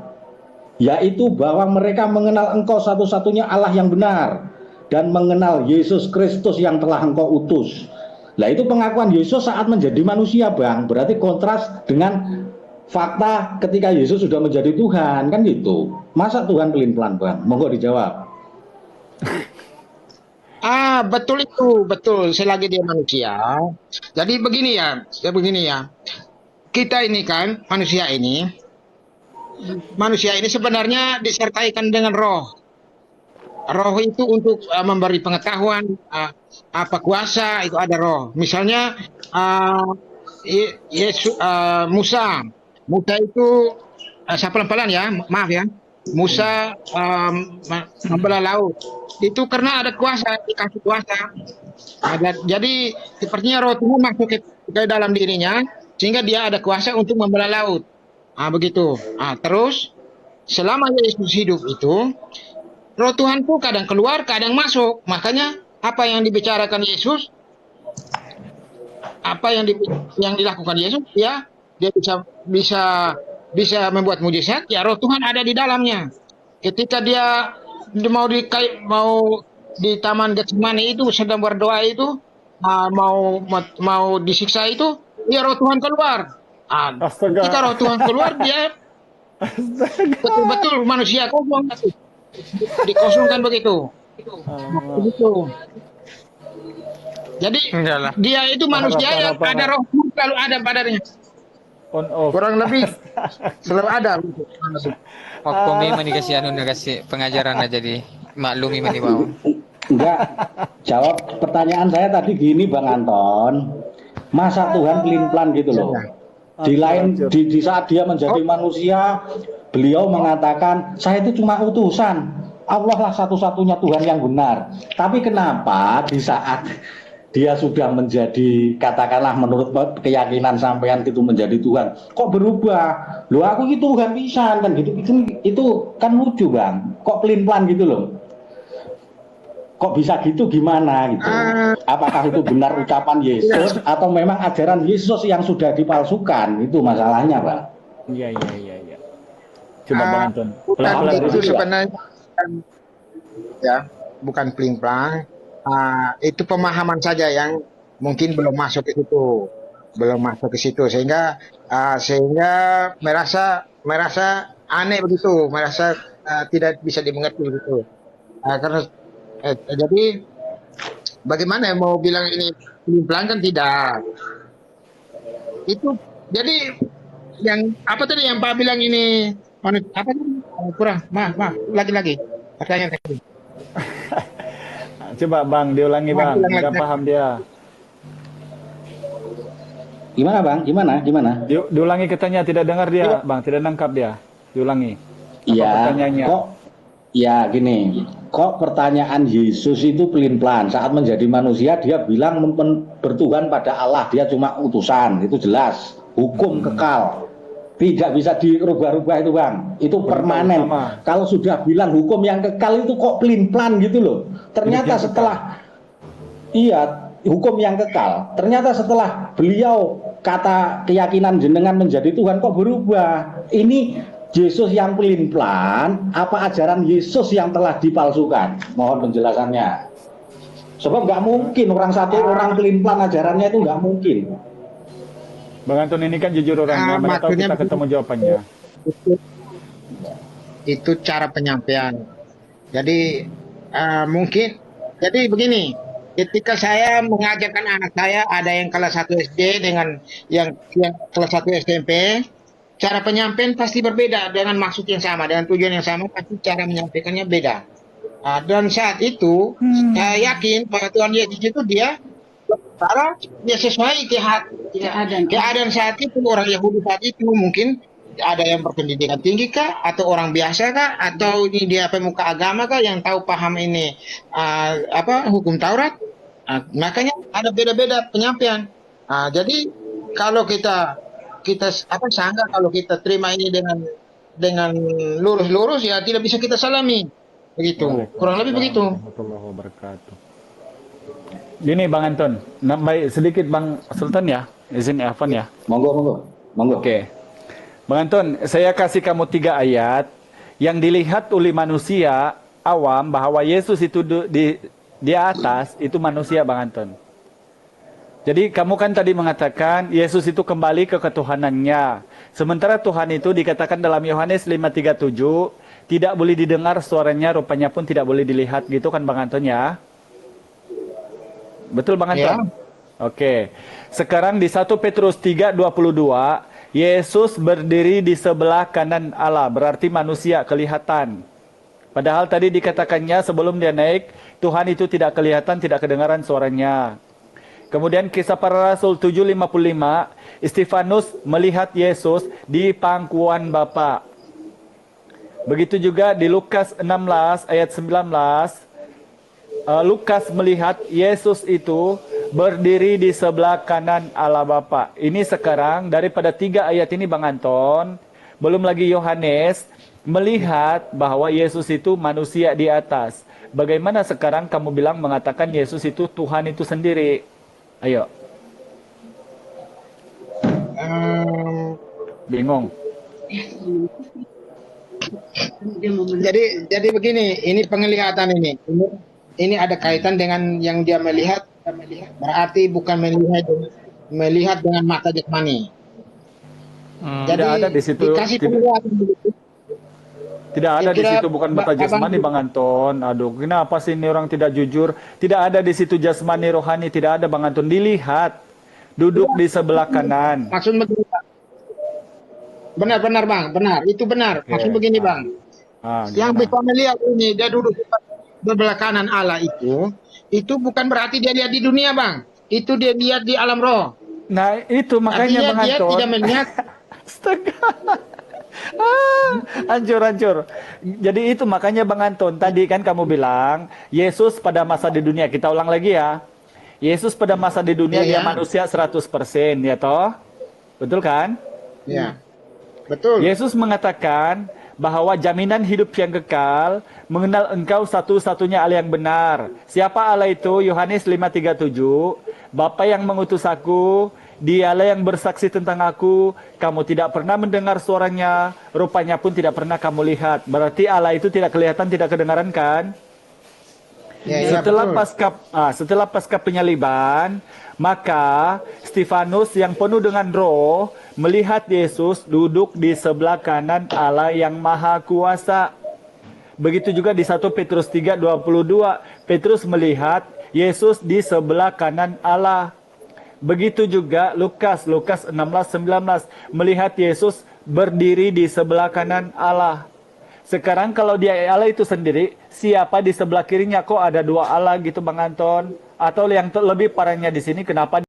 yaitu bahwa mereka mengenal Engkau satu-satunya Allah yang benar dan mengenal Yesus Kristus yang telah Engkau utus. Nah, itu pengakuan Yesus saat menjadi manusia, Bang. Berarti kontras dengan fakta ketika Yesus sudah menjadi Tuhan, kan gitu. Masa Tuhan pelin-pelan, Bang? Monggo dijawab. Betul itu, betul. Selagi dia manusia. Jadi begini ya. Kita ini kan manusia ini sebenarnya disertaikan dengan roh. Roh itu untuk memberi pengetahuan, apa kuasa itu ada roh. Misalnya Musa itu saya pelan-pelan ya, maaf ya. Musa membelah laut. Itu karena ada kuasa, dikasih kuasa. Jadi sepertinya roh Tuhan masuk ke dalam dirinya sehingga dia ada kuasa untuk membelah laut. Begitu. Terus selama Yesus hidup itu roh Tuhan pun kadang keluar, kadang masuk. Makanya apa yang dibicarakan Yesus, apa yang dilakukan Yesus, ya dia bisa membuat mujizat. Ya roh Tuhan ada di dalamnya. Ketika dia mau di Taman Getsemani itu sedang berdoa itu, mau disiksa itu, ya roh Tuhan keluar. Ketika roh Tuhan keluar, dia betul-betul manusia kosong. Dikosongkan begitu. Jadi dia itu manusia yang ada roh selalu ada padanya. Kurang lebih selalu ada. Waktu ini dikasih kasih pengajaran aja di maklumi mani bawah. Enggak, jawab pertanyaan saya tadi gini Bang Anton. Masa Tuhan pelin-pelan gitu loh. Di saat dia menjadi manusia, beliau mengatakan, saya itu cuma utusan. Allah lah satu-satunya Tuhan yang benar. Tapi kenapa di saat dia sudah menjadi, katakanlah menurut keyakinan sampean itu menjadi Tuhan, kok berubah? Loh aku itu Tuhan pisan kan gitu. Itu kan lucu Bang. Kok pelin-pelan gitu loh. Kok bisa gitu gimana gitu? Apakah itu benar ucapan Yesus atau memang ajaran Yesus yang sudah dipalsukan? Itu masalahnya, Pak. Iya. Coba Bang Anton. Pelan-pelan itu sebenarnya ya, bukan pelin-pelan. Itu pemahaman saja yang mungkin belum masuk ke situ, sehingga merasa aneh begitu, merasa tidak bisa dimengerti begitu. Karena jadi bagaimana mau bilang ini pelin-pelan kan tidak. Itu jadi yang apa tadi yang Pak bilang ini apa tadi? Kurang, maaf lagi pertanyaan tadi. Coba Bang diulangi Bang, nggak paham dia. Gimana Bang? Gimana? Diulangi katanya tidak dengar dia, Bang, tidak nangkap dia. Diulangi. Iya. Kok? Ya gini, kok pertanyaan Yesus itu pelin-pelan saat menjadi manusia dia bilang bertuhan pada Allah, dia cuma utusan, itu jelas, hukum kekal, tidak bisa dirubah-rubah itu Bang, itu permanen. Kalau sudah bilang hukum yang kekal itu kok pelin-pelan gitu loh. Ternyata setelah hukum yang kekal, ternyata setelah beliau kata keyakinan jenengan menjadi Tuhan kok berubah. Ini Yesus yang pelin-pelan, apa ajaran Yesus yang telah dipalsukan? Mohon penjelasannya. Sebab nggak mungkin orang pelin-pelan ajarannya itu nggak mungkin. Bang Anton ini kan jujur orangnya, mana tahu kita ketemu jawabannya. Itu cara penyampaian. Jadi mungkin, jadi begini, ketika saya mengajarkan anak saya, ada yang kelas 1 SD dengan yang kelas 1 SMP, cara penyampaian pasti berbeda dengan maksud yang sama, dengan tujuan yang sama, pasti cara menyampaikannya beda. Dan saat itu saya yakin bahwa Tuhan Yesus itu dia sesuai keadaan saat itu. Orang Yahudi saat itu mungkin ada yang berpendidikan tinggi kah, atau orang biasa kah, atau ini dia pemuka agama kah yang tahu paham ini hukum Taurat. Makanya ada beda-beda penyampaian. Jadi kalau kita sanggah, kalau kita terima ini dengan lurus-lurus, ya tidak bisa kita salami. Begitu. Kurang lebih begitu. Warahmatullahi wabarakatuh. Gini Bang Anton, nambahin sedikit Bang Sultan ya, izin Evan ya. Monggo. Oke. Bang Anton, saya kasih kamu 3 ayat yang dilihat oleh manusia awam bahwa Yesus itu di atas itu manusia, Bang Anton. Jadi kamu kan tadi mengatakan Yesus itu kembali ke ketuhanannya. Sementara Tuhan itu dikatakan dalam Yohanes 5:37 tidak boleh didengar suaranya, rupanya pun tidak boleh dilihat, gitu kan Bang Anton ya? Betul Bang Anton? Oke. Sekarang di 1 Petrus 3:22, Yesus berdiri di sebelah kanan Allah, berarti manusia kelihatan. Padahal tadi dikatakannya sebelum dia naik, Tuhan itu tidak kelihatan, tidak kedengaran suaranya. Kemudian Kisah Para Rasul 7:55, Stefanus melihat Yesus di pangkuan Bapa. Begitu juga di Lukas 16 ayat 19, Lukas melihat Yesus itu berdiri di sebelah kanan Allah Bapa. Ini sekarang daripada 3 ayat ini Bang Anton, belum lagi Yohanes melihat bahwa Yesus itu manusia di atas. Bagaimana sekarang kamu bilang mengatakan Yesus itu Tuhan itu sendiri? Ayo. Bingung. Jadi begini, ini penglihatan ini. Ini ada kaitan dengan yang dia melihat, berarti bukan melihat dengan mata jasmani. Jadi Tidak ada di situ. dikasih penglihatan begitu. Tidak ada di Kira- situ, bukan mata Abang- jasmani Bang Anton. Aduh, kenapa sih ini orang tidak jujur? Tidak ada di situ jasmani rohani, tidak ada Bang Anton. Dilihat, duduk di sebelah kanan. Maksud begini, Pak. Benar Bang, benar. Itu benar. Maksud begini Bang. Yang Gimana? bisa melihat ini, dia duduk di sebelah kanan Allah itu bukan berarti dia lihat di dunia Bang. Itu dia lihat di alam roh. Nah, itu makanya Artinya Bang dia Anton. tidak melihat. Astaga. Hancur. Jadi itu makanya Bang Anton, tadi kan kamu bilang Yesus pada masa di dunia, kita ulang lagi ya. Yesus pada masa di dunia dia Iya. manusia 100%, ya toh? Betul kan? Ya. Betul. Yesus mengatakan bahwa jaminan hidup yang kekal mengenal engkau satu-satunya Allah yang benar. Siapa Allah itu? Yohanes 5:37. Bapa yang mengutus aku, Dialah yang bersaksi tentang aku, kamu tidak pernah mendengar suaranya, rupanya pun tidak pernah kamu lihat. Berarti Allah itu tidak kelihatan, tidak kedengaran kan? Ya, Setelah pasca penyaliban, maka Stefanus yang penuh dengan roh melihat Yesus duduk di sebelah kanan Allah yang Maha Kuasa. Begitu juga di 1 Petrus 3:22, Petrus melihat Yesus di sebelah kanan Allah. Begitu juga Lukas 16:19 melihat Yesus berdiri di sebelah kanan Allah. Sekarang kalau dia Allah itu sendiri, siapa di sebelah kirinya? Kok ada 2 Allah gitu Bang Anton? Atau yang lebih parahnya di sini, kenapa